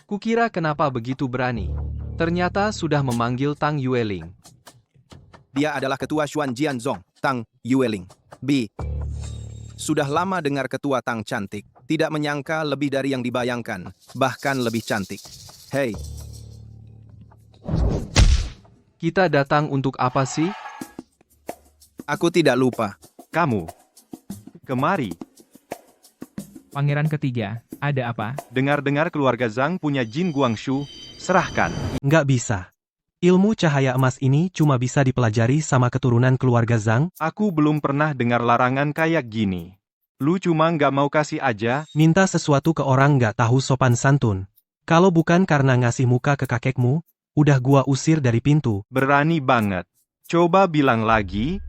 Kukira kenapa begitu berani. Ternyata sudah memanggil Tang Yueling. Dia adalah ketua Xuan Jianzong, Tang Yueling. B. Sudah lama dengar ketua Tang cantik. Tidak menyangka lebih dari yang dibayangkan. Bahkan lebih cantik. Hei. Kita datang untuk apa sih? Aku tidak lupa. Kamu. Kemari. Pangeran ketiga, ada apa? Dengar-dengar keluarga Zhang punya Jin Guangshu. Serahkan. Nggak bisa. Ilmu cahaya emas ini cuma bisa dipelajari sama keturunan keluarga Zhang. Aku belum pernah dengar larangan kayak gini. Lu cuma nggak mau kasih aja. Minta sesuatu ke orang nggak tahu sopan santun. Kalau bukan karena ngasih muka ke kakekmu, udah gua usir dari pintu. Berani banget. Coba bilang lagi.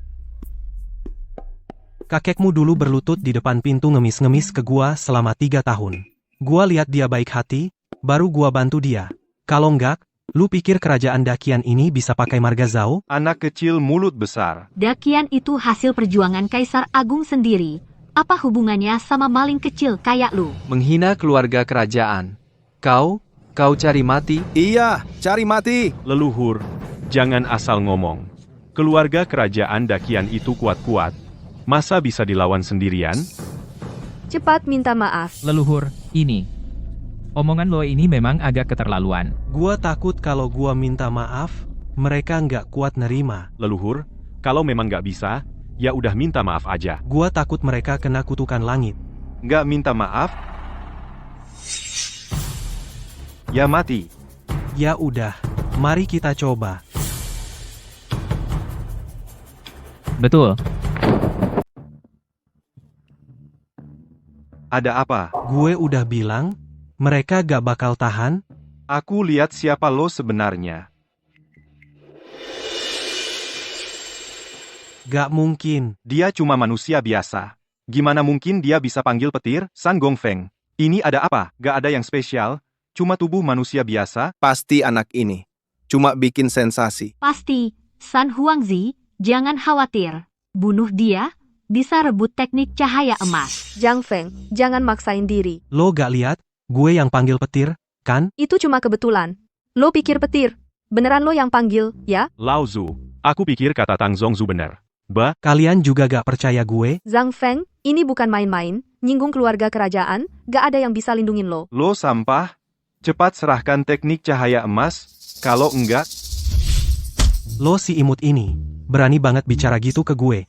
Kakekmu dulu berlutut di depan pintu ngemis-ngemis ke gua selama 3 tahun. Gua lihat dia baik hati, baru gua bantu dia. Kalau enggak, lu pikir kerajaan Dakian ini bisa pakai marga Zhao? Anak kecil mulut besar. Dakian itu hasil perjuangan Kaisar Agung sendiri. Apa hubungannya sama maling kecil kayak lu? Menghina keluarga kerajaan. Kau cari mati? Iya, cari mati. Leluhur, jangan asal ngomong. Keluarga kerajaan Dakian itu kuat-kuat. Masa bisa dilawan sendirian? Cepat minta maaf. Leluhur, ini. Omongan lo ini memang agak keterlaluan. Gua takut kalau gua minta maaf, mereka nggak kuat nerima. Leluhur, kalau memang nggak bisa, ya udah minta maaf aja. Gua takut mereka kena kutukan langit. Nggak minta maaf? Ya mati. Ya udah, mari kita coba. Betul. Ada apa? Gue udah bilang, mereka gak bakal tahan. Aku lihat siapa lo sebenarnya. Gak mungkin. Dia cuma manusia biasa. Gimana mungkin dia bisa panggil petir? San Gongfeng. Ini ada apa? Gak ada yang spesial. Cuma tubuh manusia biasa. Pasti anak ini. Cuma bikin sensasi. Pasti. San Huangzi, jangan khawatir. Bunuh dia, bisa rebut teknik cahaya emas. Zhang Feng, jangan maksain diri. Lo gak lihat, gue yang panggil petir, kan? Itu cuma kebetulan. Lo pikir petir. Beneran lo yang panggil, ya? Lao Zu. Aku pikir kata Tang Zongzu bener. Kalian juga gak percaya gue? Zhang Feng, ini bukan main-main. Nyinggung keluarga kerajaan, gak ada yang bisa lindungin lo. Lo sampah. Cepat serahkan teknik cahaya emas. Kalau enggak... Lo si imut ini, berani banget bicara gitu ke gue.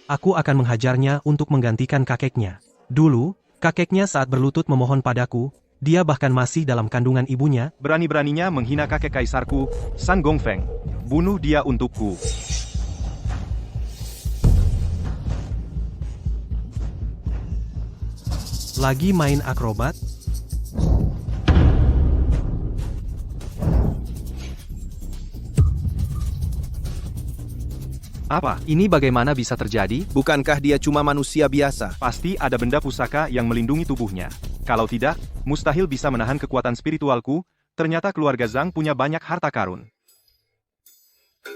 Aku akan menghajarnya untuk menggantikan kakeknya. Dulu, kakeknya saat berlutut memohon padaku, dia bahkan masih dalam kandungan ibunya. Berani-beraninya menghina kakek kaisarku, San Gongfeng. Bunuh dia untukku. Lagi main akrobat? Apa? Ini bagaimana bisa terjadi? Bukankah dia cuma manusia biasa? Pasti ada benda pusaka yang melindungi tubuhnya. Kalau tidak, mustahil bisa menahan kekuatan spiritualku. Ternyata keluarga Zhang punya banyak harta karun.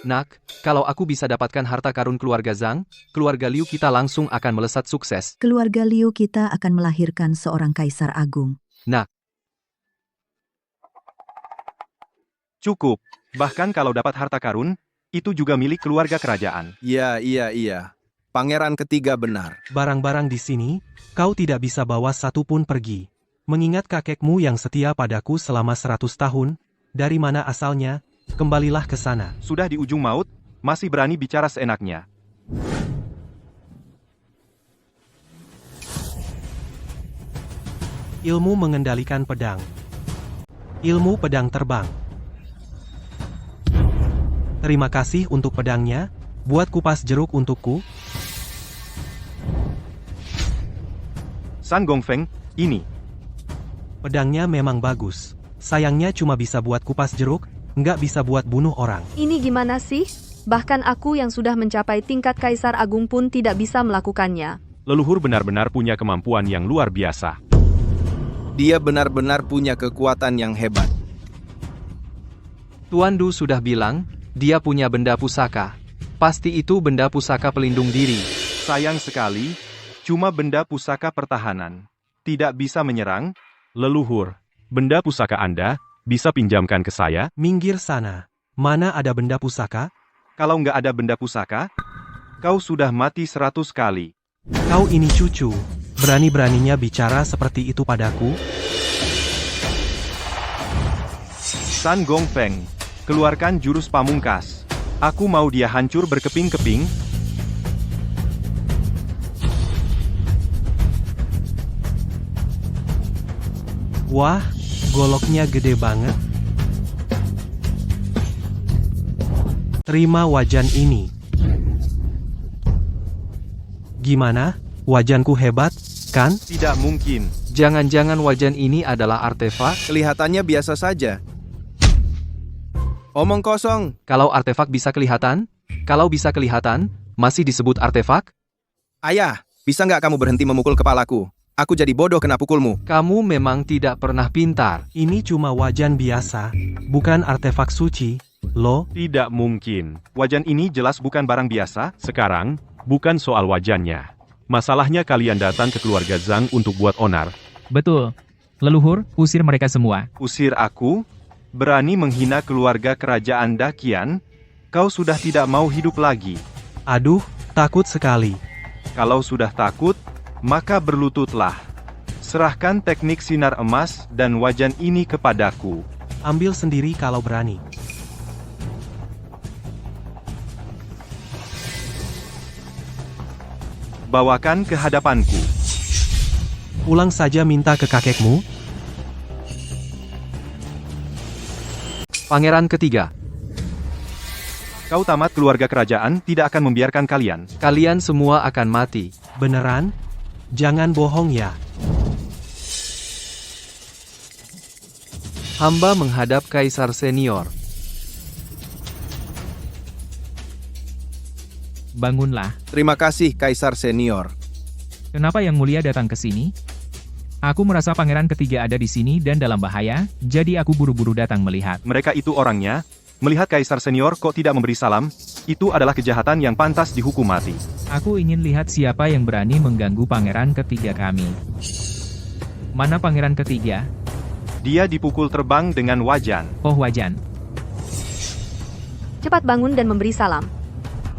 Nak, kalau aku bisa dapatkan harta karun keluarga Zhang, keluarga Liu kita langsung akan melesat sukses. Keluarga Liu kita akan melahirkan seorang kaisar agung. Nah, cukup. Bahkan kalau dapat harta karun, itu juga milik keluarga kerajaan. Iya. Pangeran ketiga benar. Barang-barang di sini, kau tidak bisa bawa satu pun pergi. Mengingat kakekmu yang setia padaku selama 100 tahun, dari mana asalnya, kembalilah ke sana. Sudah di ujung maut, masih berani bicara seenaknya. Ilmu mengendalikan pedang. Ilmu pedang terbang. Terima kasih untuk pedangnya, buat kupas jeruk untukku. San Gongfeng, ini. Pedangnya memang bagus. Sayangnya cuma bisa buat kupas jeruk, nggak bisa buat bunuh orang. Ini gimana sih? Bahkan aku yang sudah mencapai tingkat Kaisar Agung pun tidak bisa melakukannya. Leluhur benar-benar punya kemampuan yang luar biasa. Dia benar-benar punya kekuatan yang hebat. Tuan Du sudah bilang, dia punya benda pusaka. Pasti itu benda pusaka pelindung diri. Sayang sekali, cuma benda pusaka pertahanan. Tidak bisa menyerang. Leluhur, benda pusaka Anda, bisa pinjamkan ke saya? Minggir sana. Mana ada benda pusaka? Kalau nggak ada benda pusaka, Kau sudah mati 100 kali. Kau ini cucu, berani-beraninya bicara seperti itu padaku? San Gongfeng, keluarkan jurus pamungkas. Aku mau dia hancur berkeping-keping. Wah, goloknya gede banget. Terima wajan ini. Gimana? Wajanku hebat, kan? Tidak mungkin. Jangan-jangan wajan ini adalah artefak? Kelihatannya biasa saja. Omong kosong. Kalau artefak bisa kelihatan? Kalau bisa kelihatan, masih disebut artefak? Ayah, bisa nggak kamu berhenti memukul kepalaku? Aku jadi bodoh kena pukulmu. Kamu memang tidak pernah pintar. Ini cuma wajan biasa, bukan artefak suci, loh. Tidak mungkin. Wajan ini jelas bukan barang biasa. Sekarang, bukan soal wajannya. Masalahnya kalian datang ke keluarga Zhang untuk buat onar. Betul. Leluhur, usir mereka semua. Usir aku? Berani menghina keluarga kerajaan Dakian? Kau sudah tidak mau hidup lagi. Aduh, takut sekali. Kalau sudah takut, maka berlututlah. Serahkan teknik sinar emas dan wajan ini kepadaku. Ambil sendiri kalau berani. Bawakan ke hadapanku. Ulang saja minta ke kakekmu. Pangeran ketiga. Kau tamat keluarga kerajaan, tidak akan membiarkan kalian. Kalian semua akan mati. Beneran? Jangan bohong ya. Hamba menghadap Kaisar Senior. Bangunlah. Terima kasih, Kaisar Senior. Kenapa Yang Mulia datang ke sini? Aku merasa pangeran ketiga ada di sini dan dalam bahaya, jadi aku buru-buru datang melihat. Mereka itu orangnya. Melihat Kaisar Senior kok tidak memberi salam, itu adalah kejahatan yang pantas dihukum mati. Aku ingin lihat siapa yang berani mengganggu pangeran ketiga kami. Mana pangeran ketiga? Dia dipukul terbang dengan wajan. Oh, wajan. Cepat bangun dan memberi salam.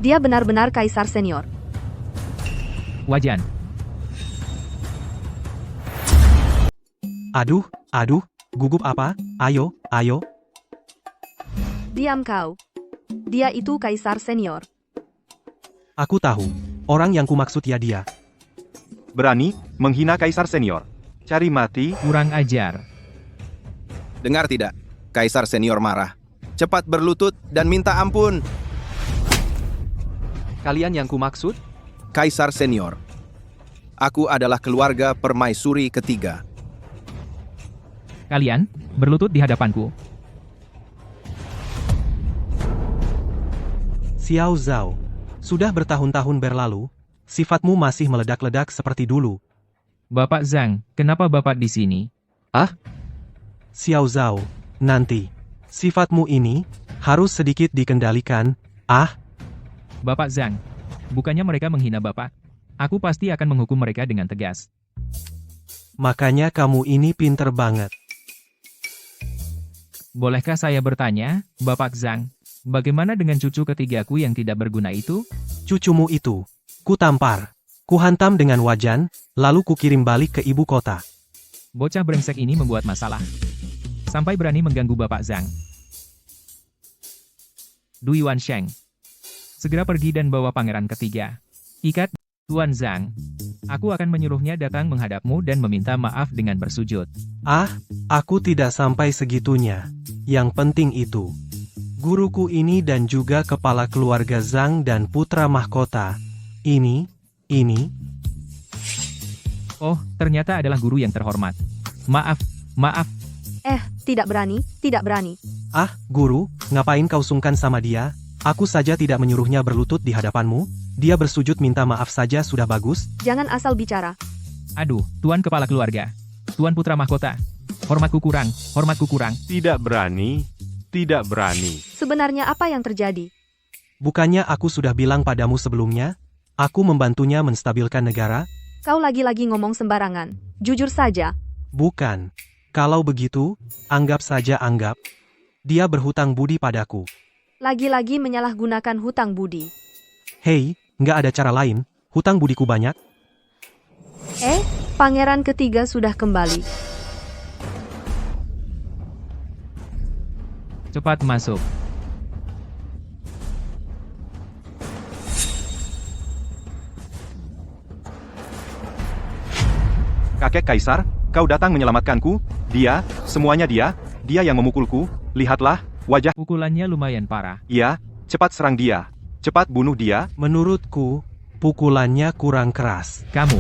Dia benar-benar Kaisar Senior. Wajan. Aduh, gugup apa? Ayo. Diam kau. Dia itu Kaisar Senior. Aku tahu. Orang yang kumaksud ya dia. Berani menghina Kaisar Senior. Cari mati. Kurang ajar. Dengar tidak? Kaisar Senior marah. Cepat berlutut dan minta ampun. Kalian yang kumaksud? Kaisar Senior. Aku adalah keluarga permaisuri ketiga. Kalian, berlutut di hadapanku. Xiao Zhao, sudah bertahun-tahun berlalu, sifatmu masih meledak-ledak seperti dulu. Bapak Zhang, kenapa Bapak di sini? Xiao Zhao, nanti. Sifatmu ini harus sedikit dikendalikan. Bapak Zhang, bukannya mereka menghina Bapak? Aku pasti akan menghukum mereka dengan tegas. Makanya kamu ini pinter banget. Bolehkah saya bertanya, Bapak Zhang, bagaimana dengan cucu ketigaku yang tidak berguna itu? Cucumu itu, ku tampar, ku hantam dengan wajan, lalu ku kirim balik ke ibu kota. Bocah brengsek ini membuat masalah. Sampai berani mengganggu Bapak Zhang. Du Yuansheng, segera pergi dan bawa pangeran ketiga. Ikat, Tuan Zhang. Aku akan menyuruhnya datang menghadapmu dan meminta maaf dengan bersujud. Aku tidak sampai segitunya. Yang penting itu, guruku ini dan juga kepala keluarga Zhang dan putra mahkota. Ini. Oh, ternyata adalah guru yang terhormat. Maaf. Tidak berani. Guru, ngapain kau sungkan sama dia? Aku saja tidak menyuruhnya berlutut di hadapanmu. Dia bersujud minta maaf saja sudah bagus. Jangan asal bicara. Aduh, Tuan kepala keluarga. Tuan putra mahkota. Hormatku kurang. Tidak berani. Sebenarnya apa yang terjadi? Bukannya aku sudah bilang padamu sebelumnya? Aku membantunya menstabilkan negara? Kau lagi-lagi ngomong sembarangan. Jujur saja. Bukan. Kalau begitu, anggap saja dia berhutang budi padaku. Lagi-lagi menyalahgunakan hutang budi. Hei, nggak ada cara lain, hutang budiku banyak. Pangeran ketiga sudah kembali. Cepat masuk. Kakek Kaisar, kau datang menyelamatkanku? Dia, semuanya dia yang memukulku. Lihatlah, wajah. Pukulannya lumayan parah. Iya, cepat serang dia. Cepat bunuh dia. Menurutku, pukulannya kurang keras. Kamu,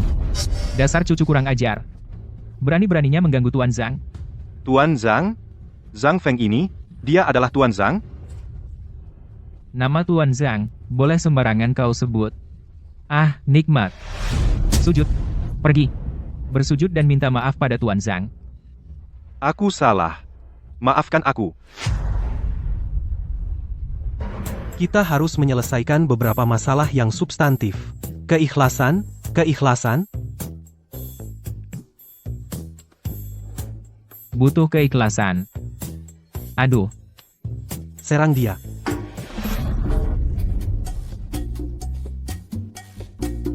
dasar cucu kurang ajar. Berani-beraninya mengganggu Tuan Zhang. Tuan Zhang? Zhang Feng ini, dia adalah Tuan Zhang? Nama Tuan Zhang, boleh sembarangan kau sebut. Ah, nikmat. Sujud. Pergi. Bersujud dan minta maaf pada Tuan Zhang. Aku salah. Maafkan aku. Kita harus menyelesaikan beberapa masalah yang substantif. Keikhlasan, keikhlasan. Butuh keikhlasan. Aduh. Serang dia.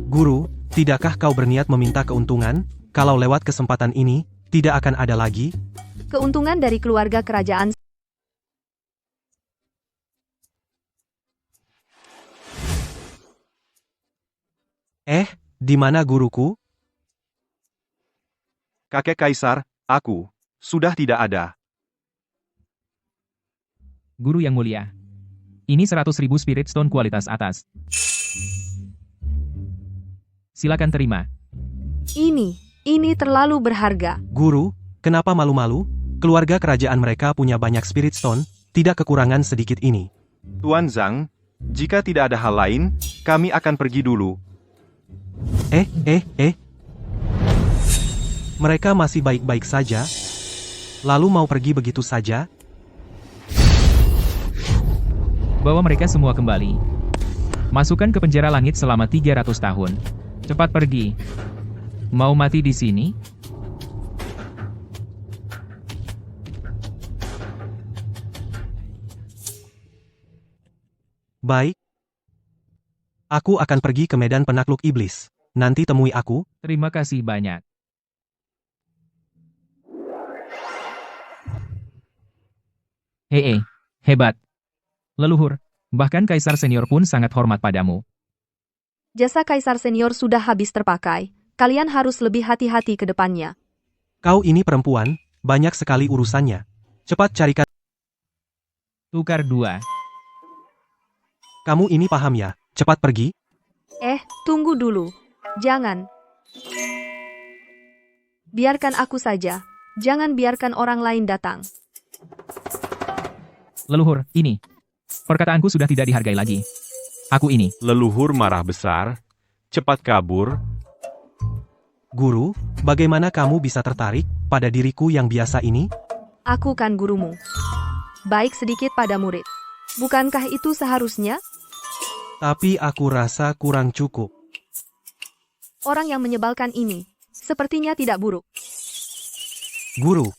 Guru, tidakkah kau berniat meminta keuntungan? Kalau lewat kesempatan ini, tidak akan ada lagi. Keuntungan dari keluarga kerajaan. Di mana guruku? Kakek Kaisar, aku sudah tidak ada. Guru yang mulia. Ini 100.000 Spirit Stone kualitas atas. Silakan terima. Ini terlalu berharga. Guru, kenapa malu-malu? Keluarga kerajaan mereka punya banyak Spirit Stone, tidak kekurangan sedikit ini. Tuan Zhang, jika tidak ada hal lain, kami akan pergi dulu. Mereka masih baik-baik saja? Lalu mau pergi begitu saja? Bawa mereka semua kembali. Masukkan ke penjara langit selama 300 tahun. Cepat pergi. Mau mati di sini? Baik. Aku akan pergi ke medan penakluk iblis. Nanti temui aku. Terima kasih banyak. Hebat. Leluhur, bahkan Kaisar Senior pun sangat hormat padamu. Jasa Kaisar Senior sudah habis terpakai. Kalian harus lebih hati-hati ke depannya. Kau ini perempuan, banyak sekali urusannya. Cepat carikan. Tukar 2. Kamu ini paham ya? Cepat pergi. Tunggu dulu. Jangan. Biarkan aku saja. Jangan biarkan orang lain datang. Leluhur, ini. Perkataanku sudah tidak dihargai lagi. Aku ini. Leluhur marah besar. Cepat kabur. Guru, bagaimana kamu bisa tertarik pada diriku yang biasa ini? Aku kan gurumu. Baik sedikit pada murid. Bukankah itu seharusnya? Tapi aku rasa kurang cukup. Orang yang menyebalkan ini, sepertinya tidak buruk. Guru.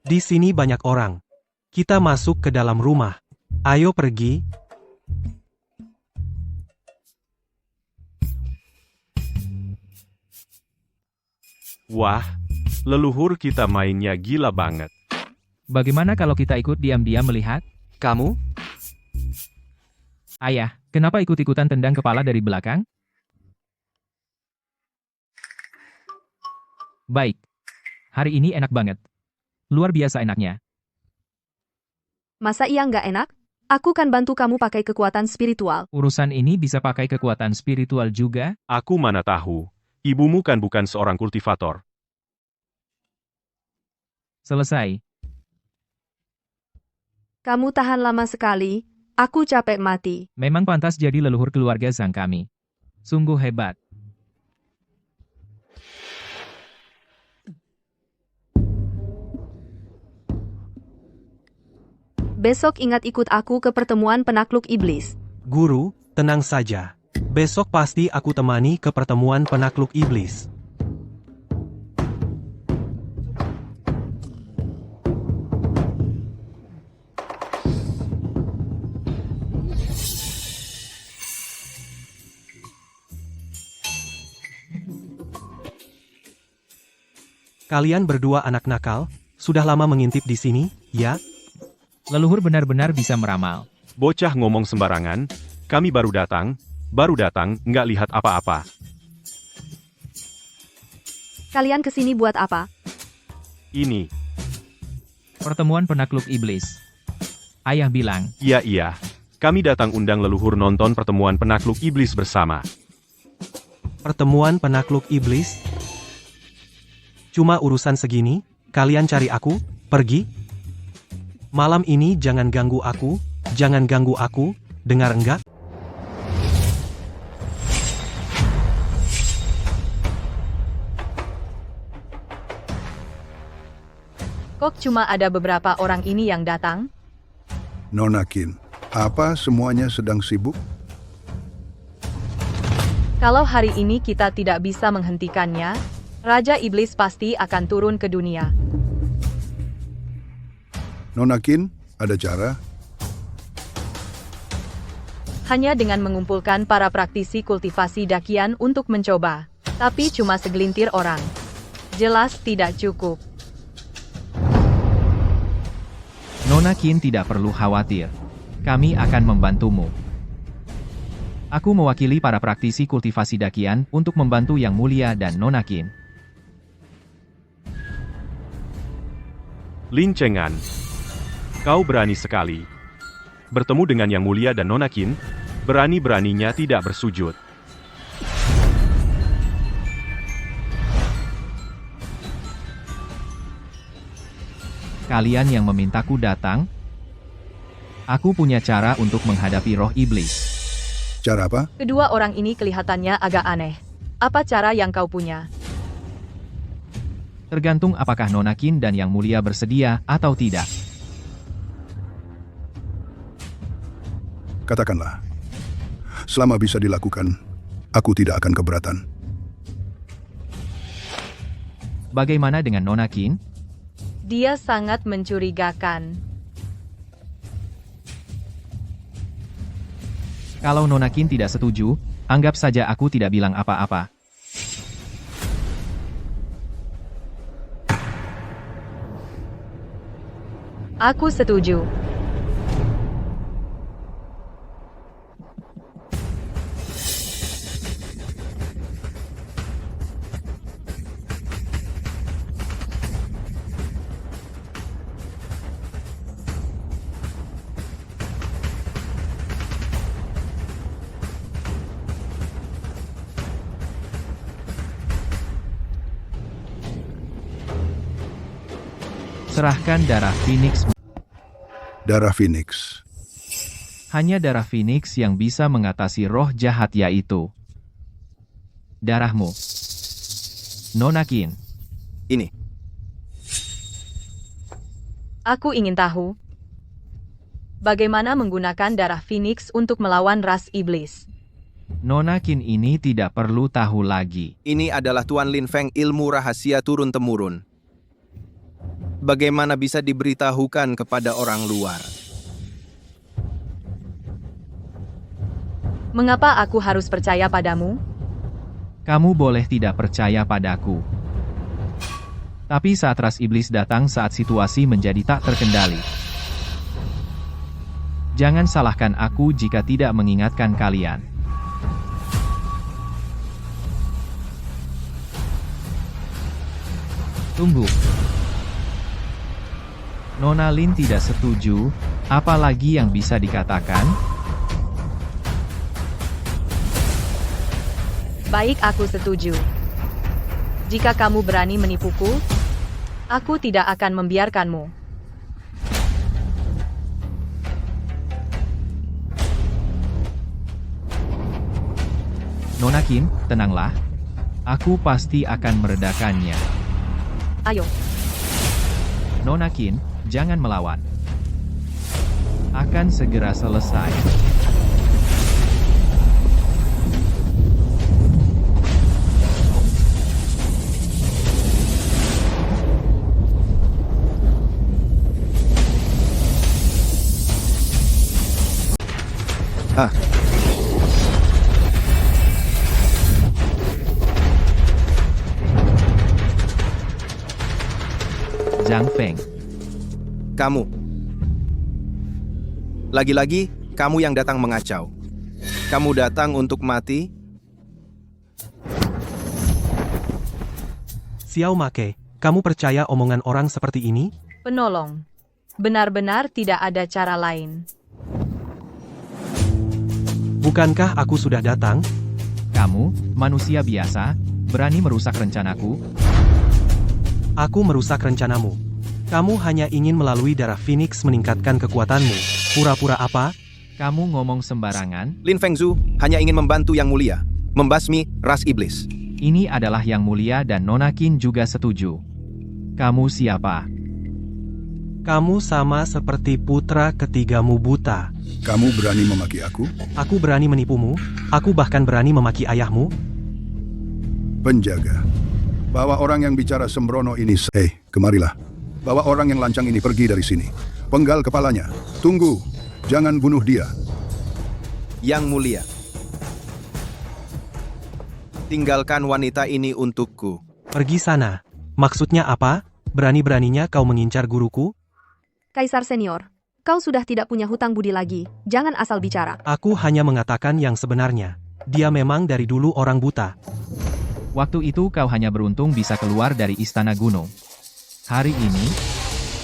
Di sini banyak orang. Kita masuk ke dalam rumah. Ayo pergi. Wah, leluhur kita mainnya gila banget. Bagaimana kalau kita ikut diam-diam melihat? Kamu? Ayah, kenapa ikut-ikutan tendang kepala dari belakang? Baik. Hari ini enak banget. Luar biasa enaknya. Masa iya nggak enak? Aku kan bantu kamu pakai kekuatan spiritual. Urusan ini bisa pakai kekuatan spiritual juga? Aku mana tahu. Ibumu kan bukan seorang kultivator. Selesai. Kamu tahan lama sekali. Aku capek mati. Memang pantas jadi leluhur keluarga Zhang kami. Sungguh hebat. Besok ingat ikut aku ke pertemuan penakluk iblis. Guru, tenang saja. Besok pasti aku temani ke pertemuan penakluk iblis. Kalian berdua anak nakal, sudah lama mengintip di sini, ya? Leluhur benar-benar bisa meramal. Bocah ngomong sembarangan, kami baru datang, nggak lihat apa-apa. Kalian kesini buat apa? Ini, Pertemuan penakluk iblis. Ayah bilang, iya, kami datang undang leluhur nonton pertemuan penakluk iblis bersama. Pertemuan penakluk iblis? Cuma urusan segini, kalian cari aku, pergi? Malam ini jangan ganggu aku, dengar enggak? Kok cuma ada beberapa orang ini yang datang? Nona Qin, apa semuanya sedang sibuk? Kalau hari ini kita tidak bisa menghentikannya, Raja Iblis pasti akan turun ke dunia. Nona Qin, ada cara? Hanya dengan mengumpulkan para praktisi kultivasi dakian untuk mencoba. Tapi cuma segelintir orang. Jelas tidak cukup. Nona Qin tidak perlu khawatir. Kami akan membantumu. Aku mewakili para praktisi kultivasi dakian untuk membantu Yang Mulia dan Nona Qin. Lin Chengan, kau berani sekali. Bertemu dengan Yang Mulia dan Nona Qin, berani-beraninya tidak bersujud. Kalian yang memintaku datang? Aku punya cara untuk menghadapi roh iblis. Cara apa? Kedua orang ini kelihatannya agak aneh. Apa cara yang kau punya? Tergantung apakah Nona Qin dan Yang Mulia bersedia atau tidak. Katakanlah. Selama bisa dilakukan, aku tidak akan keberatan. Bagaimana dengan Nona Qin? Dia sangat mencurigakan. Kalau Nona Qin tidak setuju, anggap saja aku tidak bilang apa-apa. Aku setuju. Serahkan darah Phoenix. Darah Phoenix. Hanya darah Phoenix yang bisa mengatasi roh jahat yaitu darahmu. Nona Qin. Ini. Aku ingin tahu bagaimana menggunakan darah Phoenix untuk melawan ras iblis. Nona Qin ini tidak perlu tahu lagi. Ini adalah Tuan Lin Feng, ilmu rahasia turun-temurun. Bagaimana bisa diberitahukan kepada orang luar? Mengapa aku harus percaya padamu? Kamu boleh tidak percaya padaku. Tapi saat ras iblis datang saat situasi menjadi tak terkendali. Jangan salahkan aku jika tidak mengingatkan kalian. Tunggu. Nona Lin tidak setuju, apalagi yang bisa dikatakan? Baik, aku setuju. Jika kamu berani menipuku, aku tidak akan membiarkanmu. Nona Qin, tenanglah. Aku pasti akan meredakannya. Ayo. Nona Qin, jangan melawan. Akan segera selesai. Zhang Feng. Kamu. Lagi-lagi, kamu yang datang mengacau. Kamu datang untuk mati? Xiao Make, kamu percaya omongan orang seperti ini? Penolong. Benar-benar tidak ada cara lain. Bukankah aku sudah datang? Kamu, manusia biasa, berani merusak rencanaku? Aku merusak rencanamu. Kamu hanya ingin melalui darah Phoenix meningkatkan kekuatanmu. Pura-pura apa? Kamu ngomong sembarangan? Lin Fengzhu hanya ingin membantu Yang Mulia, membasmi ras iblis. Ini adalah Yang Mulia dan Nona Qin juga setuju. Kamu siapa? Kamu sama seperti putra ketigamu buta. Kamu berani memaki aku? Aku berani menipumu. Aku bahkan berani memaki ayahmu. Penjaga, bawa orang yang bicara sembrono ini. Hei, kemarilah. Bawa orang yang lancang ini pergi dari sini. Penggal kepalanya. Tunggu, jangan bunuh dia. Yang Mulia, tinggalkan wanita ini untukku. Pergi sana. Maksudnya apa? Berani-beraninya kau mengincar guruku? Kaisar senior, kau sudah tidak punya hutang budi lagi. Jangan asal bicara. Aku hanya mengatakan yang sebenarnya. Dia memang dari dulu orang buta. Waktu itu kau hanya beruntung bisa keluar dari istana gunung. Hari ini,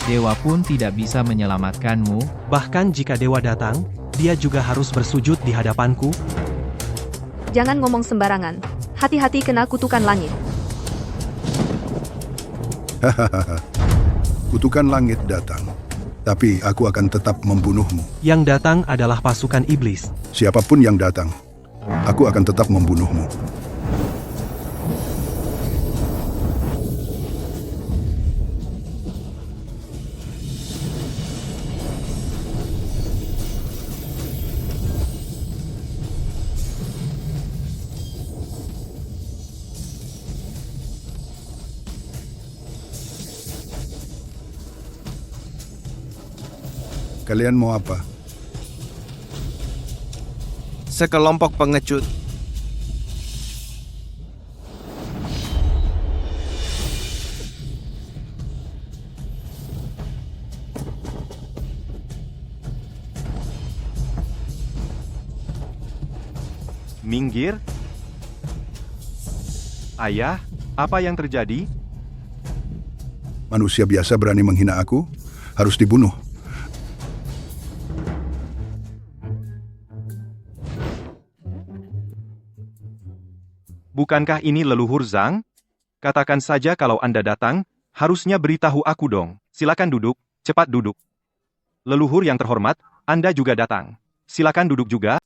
dewa pun tidak bisa menyelamatkanmu. Bahkan jika dewa datang, dia juga harus bersujud di hadapanku. Jangan ngomong sembarangan. Hati-hati kena kutukan langit. Hahaha. Kutukan langit datang. Tapi aku akan tetap membunuhmu. Yang datang adalah pasukan iblis. Siapapun yang datang, aku akan tetap membunuhmu. Kalian mau apa? Sekelompok pengecut. Minggir? Ayah, apa yang terjadi? Manusia biasa berani menghina aku, harus dibunuh. Bukankah ini leluhur Zhang? Katakan saja kalau Anda datang, harusnya beritahu aku dong. Silakan duduk, cepat duduk. Leluhur yang terhormat, Anda juga datang. Silakan duduk juga.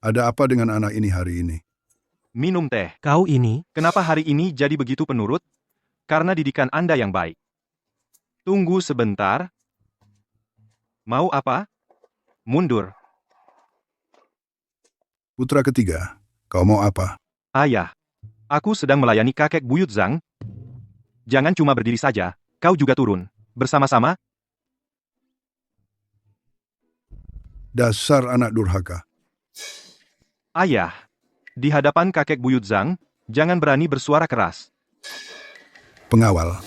Ada apa dengan anak ini hari ini? Minum teh. Kau ini? Kenapa hari ini jadi begitu penurut? Karena didikan Anda yang baik. Tunggu sebentar. Mau apa? Mundur. Putra ketiga, kau mau apa? Ayah, aku sedang melayani kakek buyut Zhang. Jangan cuma berdiri saja, kau juga turun. Bersama-sama. Dasar anak durhaka. Ayah, di hadapan kakek buyut Zhang, jangan berani bersuara keras. Pengawal,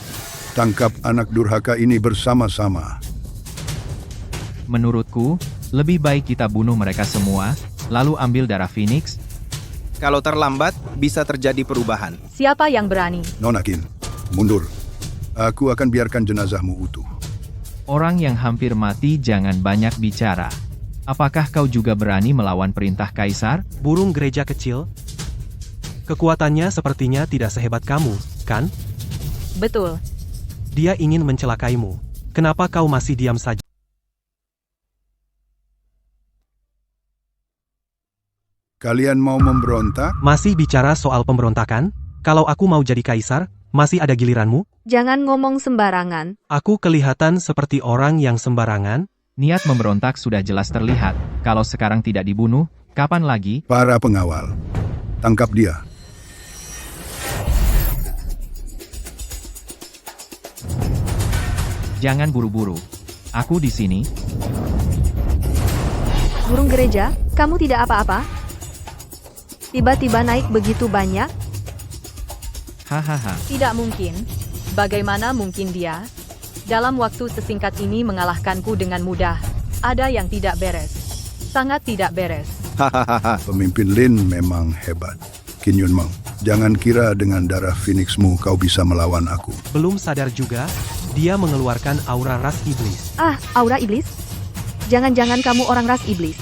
tangkap anak durhaka ini bersama-sama. Menurutku, lebih baik kita bunuh mereka semua, lalu ambil darah Phoenix. Kalau terlambat, bisa terjadi perubahan. Siapa yang berani? Nona Qin, mundur. Aku akan biarkan jenazahmu utuh. Orang yang hampir mati jangan banyak bicara. Apakah kau juga berani melawan perintah kaisar? Burung gereja kecil? Kekuatannya sepertinya tidak sehebat kamu, kan? Betul. Dia ingin mencelakaimu. Kenapa kau masih diam saja? Kalian mau memberontak? Masih bicara soal pemberontakan? Kalau aku mau jadi kaisar, masih ada giliranmu? Jangan ngomong sembarangan. Aku kelihatan seperti orang yang sembarangan? Niat memberontak sudah jelas terlihat. Kalau sekarang tidak dibunuh, kapan lagi? Para pengawal, tangkap dia. Jangan buru-buru. Aku di sini. Burung gereja, kamu tidak apa-apa? Tiba-tiba naik begitu banyak? Hahaha. Tidak mungkin. Bagaimana mungkin dia? Dalam waktu sesingkat ini mengalahkanku dengan mudah. Ada yang tidak beres. Sangat tidak beres. Hahaha, pemimpin Lin memang hebat. Qin Yunmeng, jangan kira dengan darah Phoenixmu kau bisa melawan aku. Belum sadar juga, dia mengeluarkan aura ras iblis. Ah, aura iblis? Jangan-jangan kamu orang ras iblis.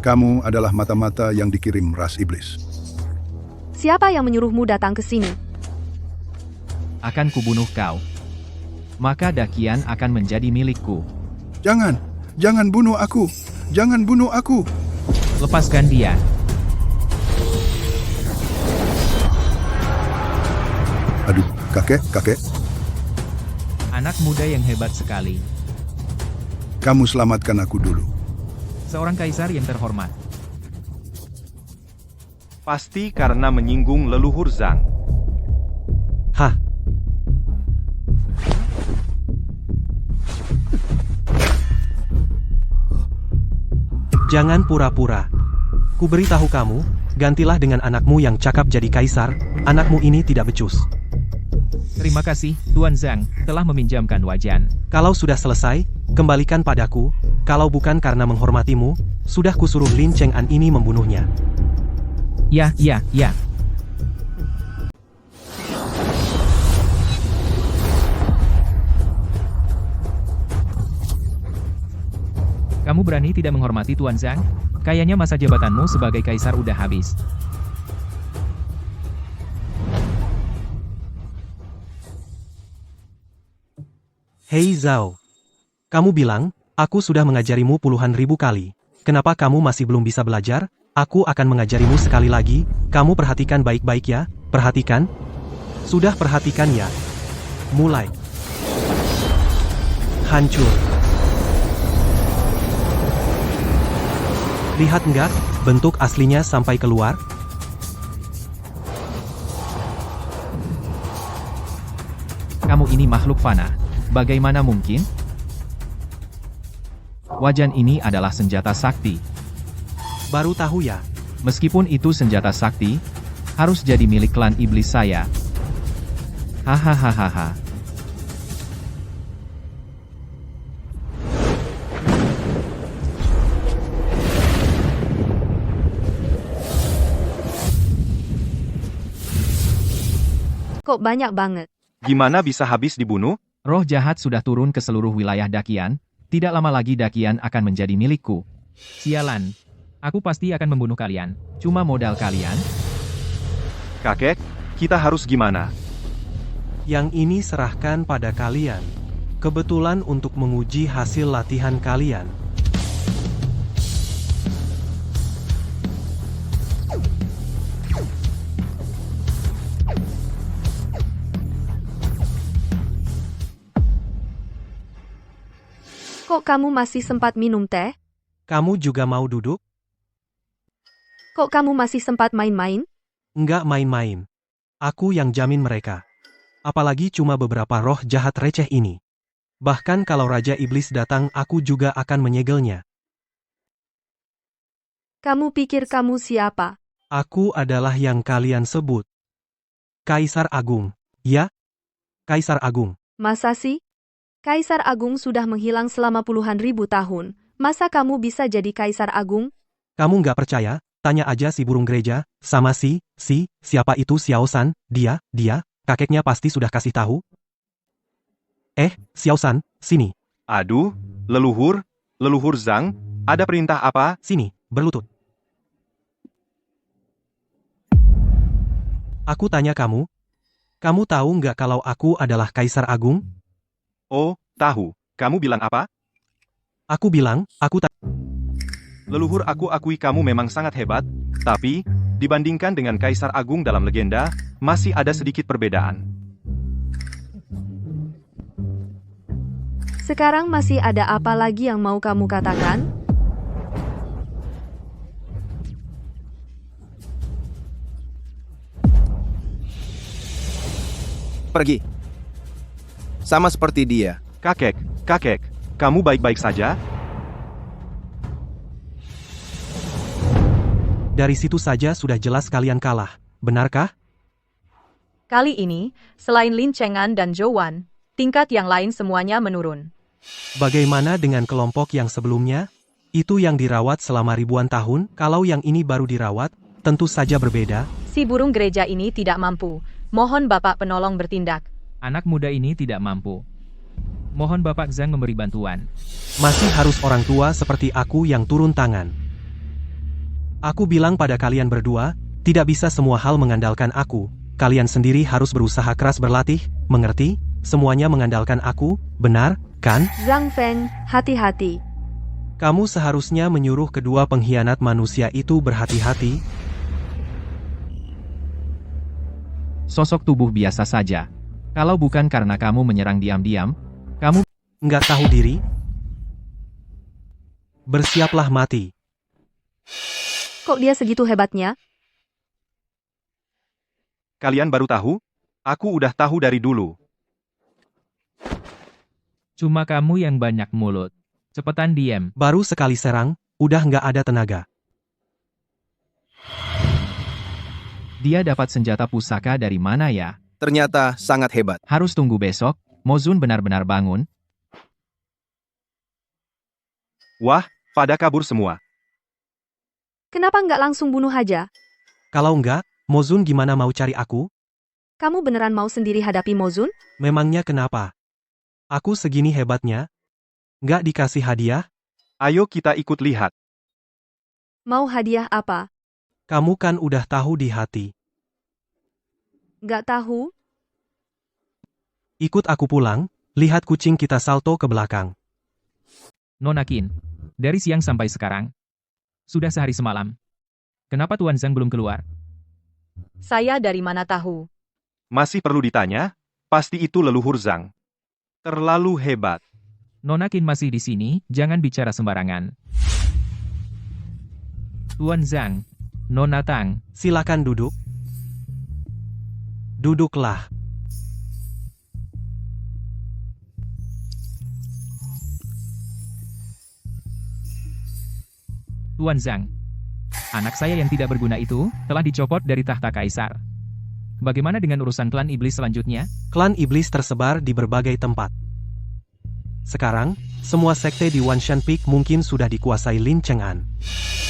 Kamu adalah mata-mata yang dikirim ras iblis. Siapa yang menyuruhmu datang ke sini? Akan kubunuh kau. Maka Dakian akan menjadi milikku. Jangan bunuh aku. Jangan bunuh aku. Lepaskan dia. Aduh, kakek. Anak muda yang hebat sekali. Kamu selamatkan aku dulu. Seorang kaisar yang terhormat. Pasti karena menyinggung leluhur Zhang. Hah? Jangan pura-pura. Kuberitahu kamu, gantilah dengan anakmu yang cakap jadi kaisar, anakmu ini tidak becus. Terima kasih, Tuan Zhang, telah meminjamkan wajan. Kalau sudah selesai, kembalikan padaku, kalau bukan karena menghormatimu, sudah kusuruh Lin Cheng'an ini membunuhnya. Ya. Kamu berani tidak menghormati Tuan Zhang? Kayaknya masa jabatanmu sebagai kaisar udah habis. Hei Zhao. Kamu bilang, aku sudah mengajarimu puluhan ribu kali. Kenapa kamu masih belum bisa belajar? Aku akan mengajarimu sekali lagi, kamu perhatikan baik-baik ya, perhatikan. Sudah perhatikan ya. Mulai. Hancur. Lihat enggak, bentuk aslinya sampai keluar? Kamu ini makhluk fana. Bagaimana mungkin? Wajan ini adalah senjata sakti. Baru tahu ya. Meskipun itu senjata sakti, harus jadi milik klan iblis saya. Hahaha. Kok banyak banget? Gimana bisa habis dibunuh? Roh jahat sudah turun ke seluruh wilayah Dakian, tidak lama lagi Dakian akan menjadi milikku. Sialan. Aku pasti akan membunuh kalian. Cuma modal kalian. Kakek, kita harus gimana? Yang ini serahkan pada kalian. Kebetulan untuk menguji hasil latihan kalian. Kok kamu masih sempat minum teh? Kamu juga mau duduk? Kok kamu masih sempat main-main? Enggak main-main. Aku yang jamin mereka. Apalagi cuma beberapa roh jahat receh ini. Bahkan kalau Raja Iblis datang aku juga akan menyegelnya. Kamu pikir kamu siapa? Aku adalah yang kalian sebut. Kaisar Agung. Ya? Kaisar Agung. Masa sih? Kaisar Agung sudah menghilang selama puluhan ribu tahun. Masa kamu bisa jadi Kaisar Agung? Kamu nggak percaya? Tanya aja si burung gereja, sama siapa itu Xiao San, dia, kakeknya pasti sudah kasih tahu. Xiao San, sini. Aduh, leluhur Zhang, ada perintah apa? Sini, berlutut. Aku tanya kamu tahu nggak kalau aku adalah Kaisar Agung? Oh, tahu. Kamu bilang apa? Aku bilang, Leluhur aku akui kamu memang sangat hebat, tapi, dibandingkan dengan Kaisar Agung dalam legenda, masih ada sedikit perbedaan. Sekarang masih ada apa lagi yang mau kamu katakan? Pergi. Sama seperti dia. Kakek, kamu baik-baik saja? Dari situ saja sudah jelas kalian kalah, benarkah? Kali ini, selain Lin Cheng'an dan Zhou Wan, tingkat yang lain semuanya menurun. Bagaimana dengan kelompok yang sebelumnya? Itu yang dirawat selama ribuan tahun, kalau yang ini baru dirawat, tentu saja berbeda. Si burung gereja ini tidak mampu. Mohon Bapak penolong bertindak. Anak muda ini tidak mampu. Mohon Bapak Zhang memberi bantuan. Masih harus orang tua seperti aku yang turun tangan. Aku bilang pada kalian berdua, tidak bisa semua hal mengandalkan aku. Kalian sendiri harus berusaha keras berlatih, mengerti? Semuanya mengandalkan aku, benar, kan? Zhang Feng, hati-hati. Kamu seharusnya menyuruh kedua pengkhianat manusia itu berhati-hati. Sosok tubuh biasa saja. Kalau bukan karena kamu menyerang diam-diam, kamu nggak tahu diri? Bersiaplah mati. Kok dia segitu hebatnya? Kalian baru tahu? Aku udah tahu dari dulu. Cuma kamu yang banyak mulut. Cepetan diam. Baru sekali serang, udah nggak ada tenaga. Dia dapat senjata pusaka dari mana ya? Ternyata sangat hebat. Harus tunggu besok, Mozun benar-benar bangun. Wah, pada kabur semua. Kenapa nggak langsung bunuh aja? Kalau nggak, Mozun gimana mau cari aku? Kamu beneran mau sendiri hadapi Mozun? Memangnya kenapa? Aku segini hebatnya? Nggak dikasih hadiah? Ayo kita ikut lihat. Mau hadiah apa? Kamu kan udah tahu di hati. Nggak tahu? Ikut aku pulang, lihat kucing kita salto ke belakang. Nona Qin, dari siang sampai sekarang, sudah sehari semalam. Kenapa Tuan Zhang belum keluar? Saya dari mana tahu? Masih perlu ditanya? Pasti itu leluhur Zhang. Terlalu hebat. Nona Qin masih di sini, jangan bicara sembarangan. Tuan Zhang, Nona Tang. Silakan duduk. Duduklah. Tuan Zhang, anak saya yang tidak berguna itu telah dicopot dari tahta kaisar. Bagaimana dengan urusan klan iblis selanjutnya? Klan iblis tersebar di berbagai tempat. Sekarang, semua sekte di Wanshan Peak mungkin sudah dikuasai Lin Cheng'an.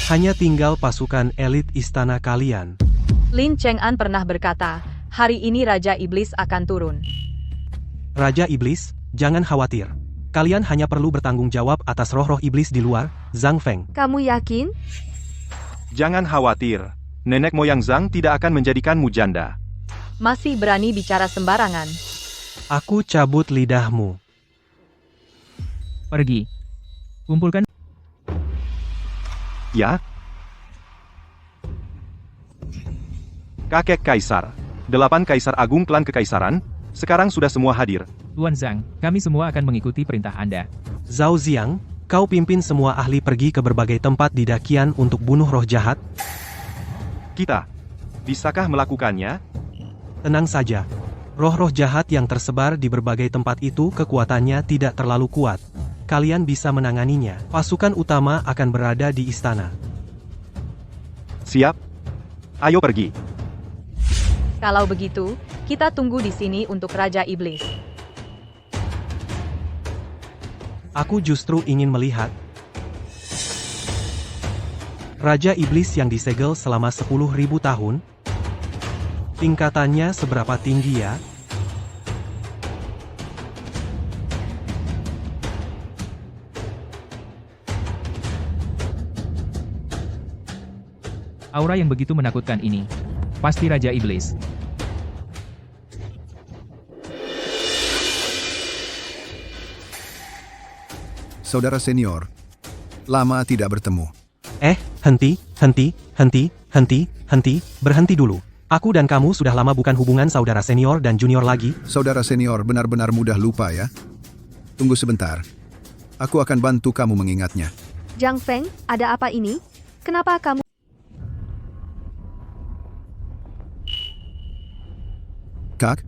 Hanya tinggal pasukan elit istana kalian. Lin Cheng'an pernah berkata, hari ini Raja Iblis akan turun. Raja Iblis, jangan khawatir. Kalian hanya perlu bertanggung jawab atas roh-roh iblis di luar, Zhang Feng. Kamu yakin? Jangan khawatir. Nenek moyang Zhang tidak akan menjadikanmu janda. Masih berani bicara sembarangan. Aku cabut lidahmu. Pergi. Kumpulkan. Ya? Kakek Kaisar. 8 Kaisar Agung klan Kekaisaran, sekarang sudah semua hadir. Tuan Zhang, kami semua akan mengikuti perintah Anda. Zhao Ziang, kau pimpin semua ahli pergi ke berbagai tempat di Dakian untuk bunuh roh jahat? Kita. Bisakah melakukannya? Tenang saja. Roh-roh jahat yang tersebar di berbagai tempat itu kekuatannya tidak terlalu kuat. Kalian bisa menanganinya. Pasukan utama akan berada di istana. Siap. Ayo pergi. Kalau begitu, kita tunggu di sini untuk Raja Iblis. Aku justru ingin melihat Raja Iblis yang disegel selama 10.000 tahun. Tingkatannya seberapa tinggi ya? Aura yang begitu menakutkan ini. Pasti Raja Iblis. Saudara senior, lama tidak bertemu. Berhenti dulu. Aku dan kamu sudah lama bukan hubungan saudara senior dan junior lagi. Saudara senior benar-benar mudah lupa ya. Tunggu sebentar. Aku akan bantu kamu mengingatnya. Zhang Feng, ada apa ini? Kenapa kamu... Kak,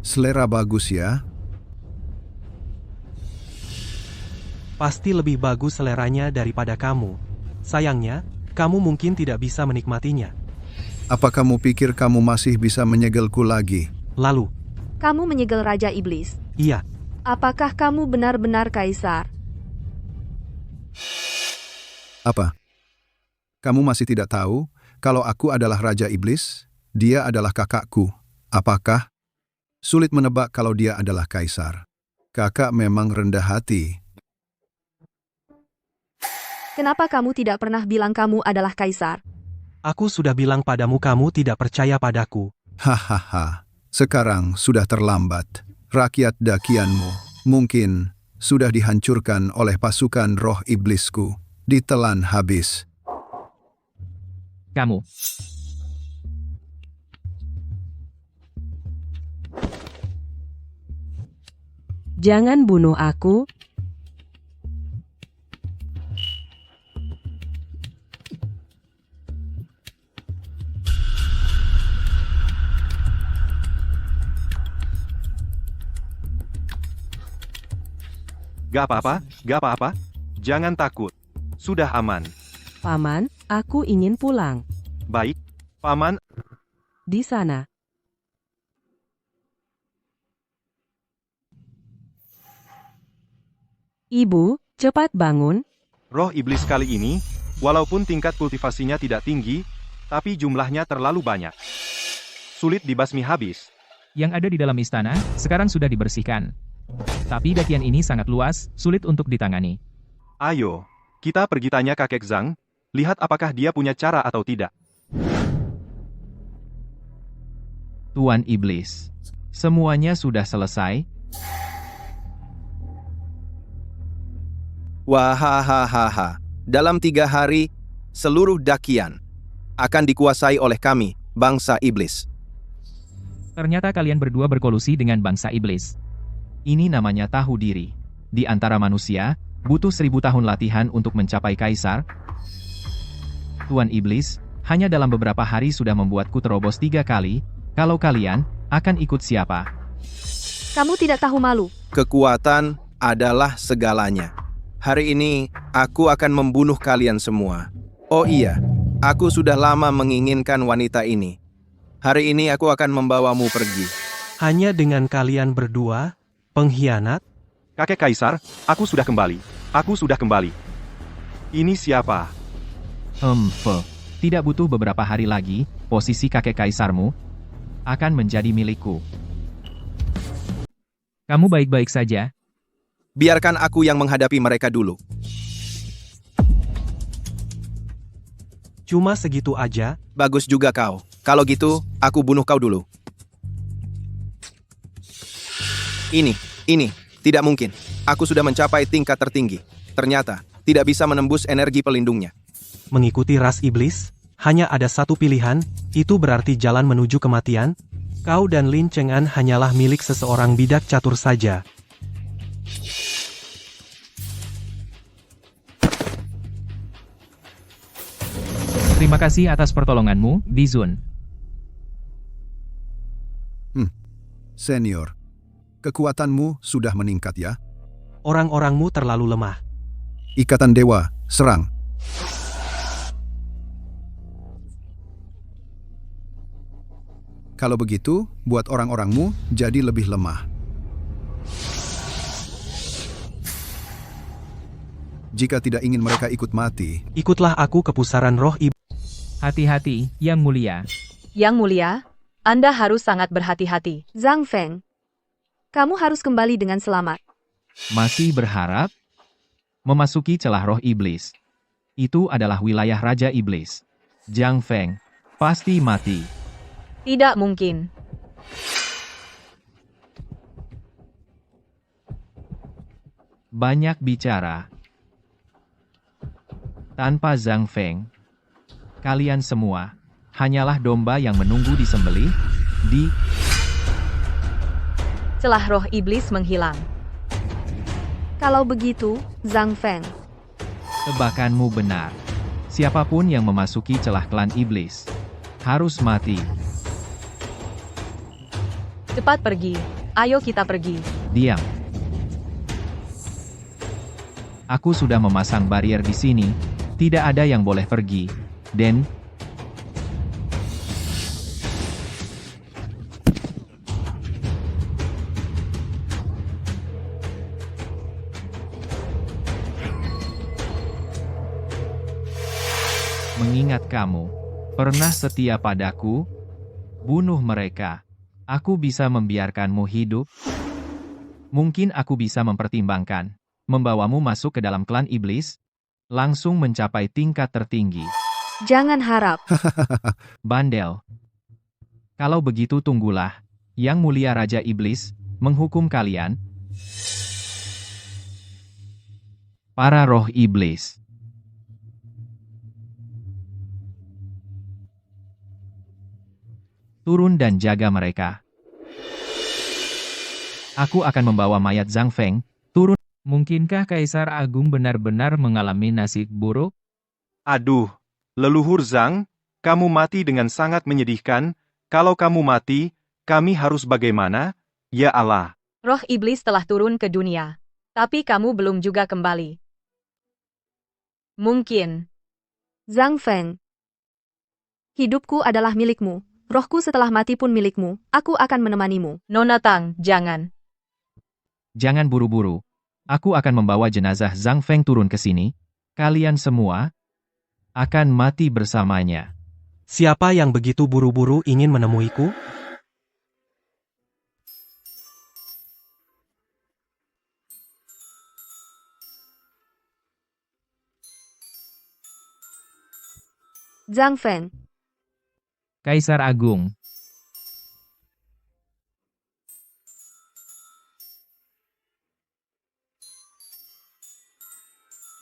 selera bagus ya. Pasti lebih bagus seleranya daripada kamu. Sayangnya, kamu mungkin tidak bisa menikmatinya. Apa kamu pikir kamu masih bisa menyegelku lagi? Lalu, Kamu menyegel Raja Iblis. iya, Apakah kamu benar-benar kaisar? Apa? Kamu masih tidak tahu kalau aku adalah Raja Iblis? Dia adalah kakakku. Apakah? Sulit menebak kalau dia adalah kaisar. Kakak memang rendah hati. Kenapa kamu tidak pernah bilang kamu adalah kaisar? aku sudah bilang padamu kamu tidak percaya padaku. Hahaha, sekarang sudah terlambat. Rakyat dakianmu mungkin sudah dihancurkan oleh pasukan roh iblisku. Ditelan habis. Kamu. Jangan bunuh aku. Gak apa-apa, gak apa-apa. Jangan takut. Sudah aman. Paman, aku ingin pulang. Baik, Paman. Di sana. Ibu, cepat bangun. Roh iblis kali ini, walaupun tingkat kultivasinya tidak tinggi, tapi jumlahnya terlalu banyak. Sulit dibasmi habis. Yang ada di dalam istana, sekarang sudah dibersihkan. Tapi dakian ini sangat luas, sulit untuk ditangani. Ayo, kita pergi tanya kakek Zhang, lihat apakah dia punya cara atau tidak. Tuan Iblis. Semuanya sudah selesai. Wahahaha. Dalam 3 hari, seluruh dakian akan dikuasai oleh kami, bangsa iblis. Ternyata kalian berdua berkolusi dengan bangsa iblis. Ini namanya tahu diri. Di antara manusia, butuh 1000 tahun latihan untuk mencapai kaisar. Tuan Iblis, hanya dalam beberapa hari sudah membuatku terobos 3 kali. Kalau kalian, akan ikut siapa? Kamu tidak tahu malu. Kekuatan adalah segalanya. Hari ini, aku akan membunuh kalian semua. Oh iya, aku sudah lama menginginkan wanita ini. Hari ini aku akan membawamu pergi. Hanya dengan kalian berdua, pengkhianat? Kakek Kaisar, aku sudah kembali. Aku sudah kembali. Ini siapa? Tidak butuh beberapa hari lagi, posisi kakek kaisarmu akan menjadi milikku. Kamu baik-baik saja? Biarkan aku yang menghadapi mereka dulu. Cuma segitu aja? Bagus juga kau. Kalau gitu, aku bunuh kau dulu. Ini, tidak mungkin. Aku sudah mencapai tingkat tertinggi. Ternyata, tidak bisa menembus energi pelindungnya. Mengikuti ras iblis? Hanya ada satu pilihan, itu berarti jalan menuju kematian? Kau dan Lin Cheng'an hanyalah milik seseorang bidak catur saja. Terima kasih atas pertolonganmu, Dizun. Senior, kekuatanmu sudah meningkat ya? Orang-orangmu terlalu lemah. Ikatan Dewa, serang. Kalau begitu, buat orang-orangmu jadi lebih lemah. Jika tidak ingin mereka ikut mati, ikutlah aku ke pusaran roh iblis. Hati-hati, Yang Mulia. Yang Mulia, Anda harus sangat berhati-hati. Zhang Feng, kamu harus kembali dengan selamat. Masih berharap? Memasuki celah roh iblis. Itu adalah wilayah Raja Iblis. Zhang Feng pasti mati. Tidak mungkin. Banyak bicara. Tanpa Zhang Feng, kalian semua hanyalah domba yang menunggu disembelih di Celah roh iblis menghilang. Kalau begitu, Zhang Feng, tebakanmu benar. Siapapun yang memasuki celah klan iblis harus mati. Cepat pergi. Ayo kita pergi. Diam. Aku sudah memasang barier di sini. Tidak ada yang boleh pergi. Dan Mengingat kamu pernah setia padaku, bunuh mereka. Aku bisa membiarkanmu hidup. Mungkin aku bisa mempertimbangkan membawamu masuk ke dalam klan iblis, langsung mencapai tingkat tertinggi. Jangan harap. Bandel. Kalau begitu tunggulah, Yang Mulia Raja Iblis menghukum kalian. Para roh iblis. Turun dan jaga mereka. Aku akan membawa mayat Zhang Feng turun. Mungkinkah Kaisar Agung benar-benar mengalami nasib buruk? Aduh, leluhur Zhang, kamu mati dengan sangat menyedihkan. Kalau kamu mati, kami harus bagaimana? Ya Allah. Roh iblis telah turun ke dunia. Tapi kamu belum juga kembali. Mungkin. Zhang Feng. Hidupku adalah milikmu. Rohku setelah mati pun milikmu. Aku akan menemanimu. Nona Tang, jangan. Jangan buru-buru. Aku akan membawa jenazah Zhang Feng turun ke sini. Kalian semua akan mati bersamanya. Siapa yang begitu buru-buru ingin menemuiku? Zhang Feng. Kaisar Agung.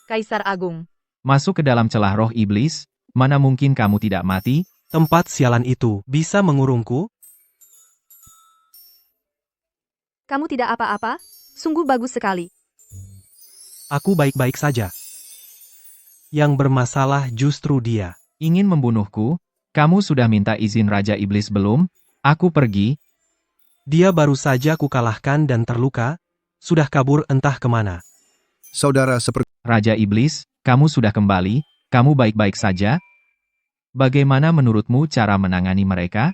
Kaisar Agung. Masuk ke dalam celah roh iblis. Mana mungkin kamu tidak mati? Tempat sialan itu bisa mengurungku? Kamu tidak apa-apa? Sungguh bagus sekali. Aku baik-baik saja. Yang bermasalah justru dia. Ingin membunuhku? Kamu sudah minta izin Raja Iblis belum? Aku pergi. Dia baru saja kukalahkan dan terluka. Sudah kabur entah kemana. Saudara seperti Raja Iblis, kamu sudah kembali? Kamu baik-baik saja? Bagaimana menurutmu cara menangani mereka?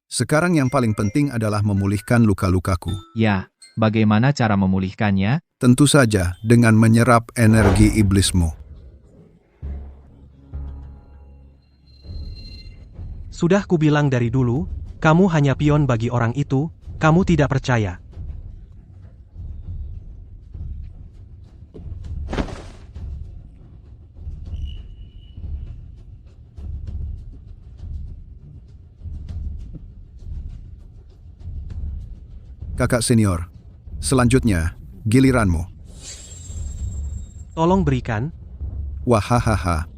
sekarang yang paling penting adalah memulihkan luka-lukaku. Ya, bagaimana cara memulihkannya? Tentu saja dengan menyerap energi iblismu. Sudah kubilang dari dulu, kamu hanya pion bagi orang itu, kamu tidak percaya. Kakak senior, selanjutnya, giliranmu. Tolong berikan. Wahahaha.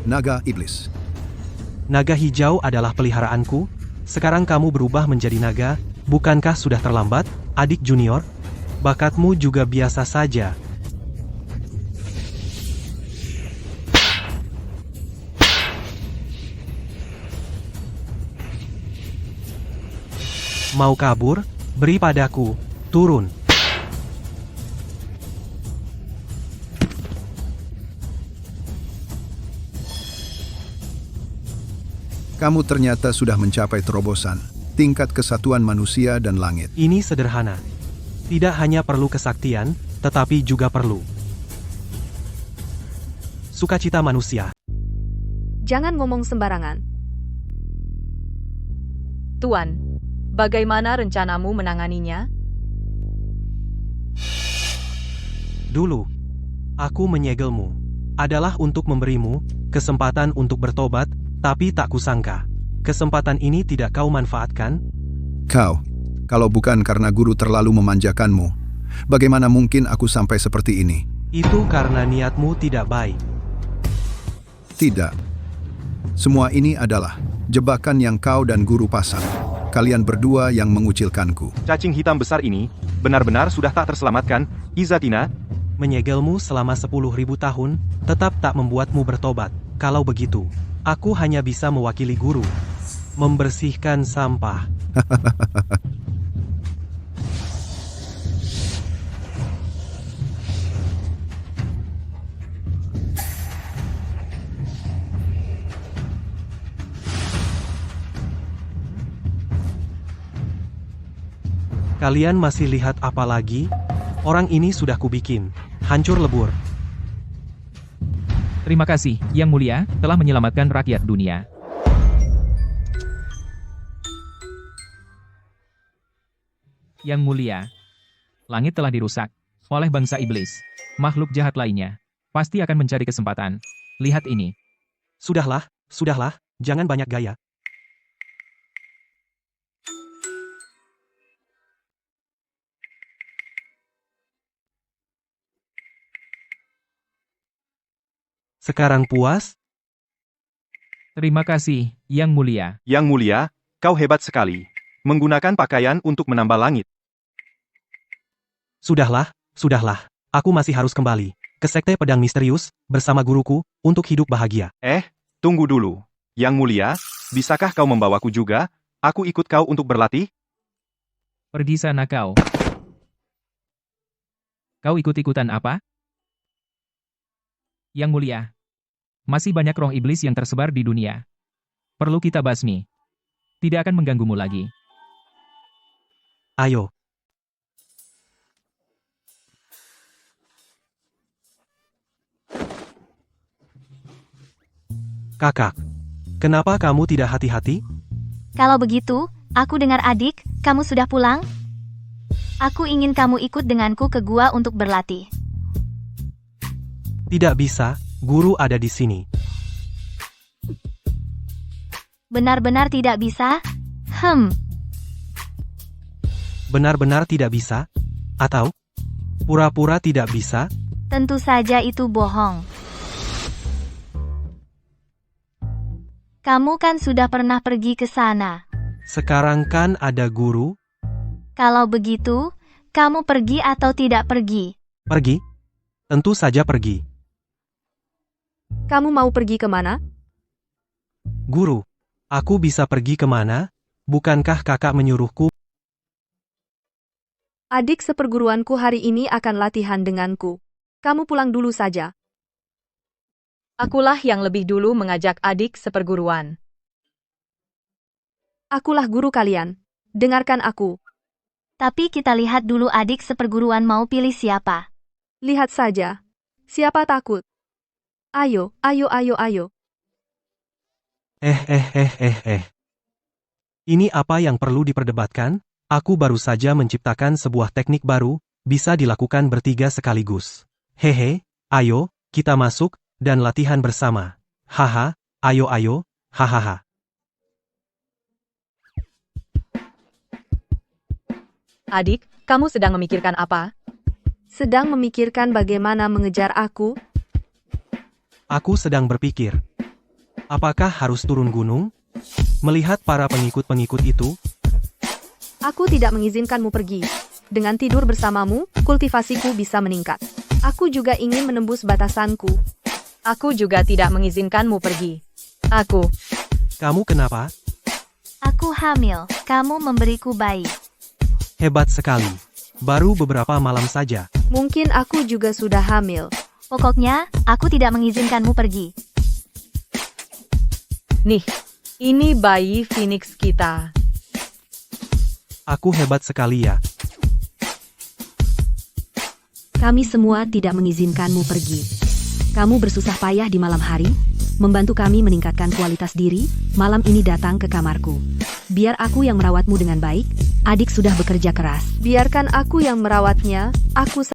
Naga Iblis. Naga hijau adalah peliharaanku. Sekarang kamu berubah menjadi naga, bukankah sudah terlambat, adik junior? Bakatmu juga biasa saja. Mau kabur? Beri padaku. Turun. Kamu ternyata sudah mencapai terobosan, tingkat kesatuan manusia dan langit. Ini sederhana. Tidak hanya perlu kesaktian, tetapi juga perlu sukacita manusia. Jangan ngomong sembarangan. Tuan, bagaimana rencanamu menanganinya? Dulu, aku menyegelmu. Adalah untuk memberimu kesempatan untuk bertobat, tapi tak kusangka. Kesempatan ini tidak kau manfaatkan? Kau, kalau bukan karena guru terlalu memanjakanmu, bagaimana mungkin aku sampai seperti ini? Itu karena niatmu tidak baik. Tidak. Semua ini adalah jebakan yang kau dan guru pasang. Kalian berdua yang mengucilkanku. Cacing hitam besar ini benar-benar sudah tak terselamatkan, Izatina. Menyegelmu selama 10.000 tahun, tetap tak membuatmu bertobat. Kalau begitu, aku hanya bisa mewakili guru. Membersihkan sampah. Kalian masih lihat apa lagi? Orang ini sudah kubikin hancur lebur. Terima kasih, Yang Mulia, telah menyelamatkan rakyat dunia. Yang Mulia, langit telah dirusak oleh bangsa iblis. Makhluk jahat lainnya pasti akan mencari kesempatan. Lihat ini. Sudahlah, jangan banyak gaya. Sekarang puas? Terima kasih, Yang Mulia. Yang Mulia, kau hebat sekali. Menggunakan pakaian untuk menambah langit. Sudahlah. Aku masih harus kembali ke Sekte Pedang Misterius bersama guruku untuk hidup bahagia. Tunggu dulu. Yang Mulia, bisakah kau membawaku juga? Aku ikut kau untuk berlatih? Pergi sana kau. Kau ikut-ikutan apa? Yang Mulia, masih banyak roh iblis yang tersebar di dunia. Perlu kita basmi. Tidak akan mengganggumu lagi. Ayo. Kakak, kenapa kamu tidak hati-hati? Kalau begitu, aku dengar adik, kamu sudah pulang? Aku ingin kamu ikut denganku ke gua untuk berlatih. Tidak bisa, guru ada di sini. Benar-benar tidak bisa? Benar-benar tidak bisa? Atau pura-pura tidak bisa? Tentu saja itu bohong. Kamu kan sudah pernah pergi ke sana. Sekarang kan ada guru. Kalau begitu, kamu pergi atau tidak pergi? Pergi? Tentu saja pergi. Kamu mau pergi kemana? Guru, aku bisa pergi kemana? Bukankah kakak menyuruhku? Adik seperguruanku hari ini akan latihan denganku. Kamu pulang dulu saja. Akulah yang lebih dulu mengajak adik seperguruan. Akulah guru kalian. Dengarkan aku. Tapi kita lihat dulu adik seperguruan mau pilih siapa. Lihat saja. Siapa takut? Ayo. Ini apa yang perlu diperdebatkan? Aku baru saja menciptakan sebuah teknik baru, bisa dilakukan bertiga sekaligus. Hehe, ayo, kita masuk, dan latihan bersama. Haha, ayo, hahaha. Adik, kamu sedang memikirkan apa? Sedang memikirkan bagaimana mengejar aku. Aku sedang berpikir, apakah harus turun gunung? Melihat para pengikut-pengikut itu, aku tidak mengizinkanmu pergi. Dengan tidur bersamamu, kultivasiku bisa meningkat. Aku juga ingin menembus batasanku. Aku juga tidak mengizinkanmu pergi. Kamu kenapa? Aku hamil, kamu memberiku bayi. Hebat sekali. Baru beberapa malam saja. Mungkin aku juga sudah hamil. Pokoknya, aku tidak mengizinkanmu pergi. Nih, ini bayi Phoenix kita. Aku hebat sekali ya. Kami semua tidak mengizinkanmu pergi. Kamu bersusah payah di malam hari, membantu kami meningkatkan kualitas diri, malam ini datang ke kamarku. Biar aku yang merawatmu dengan baik, adik sudah bekerja keras. Biarkan aku yang merawatnya, aku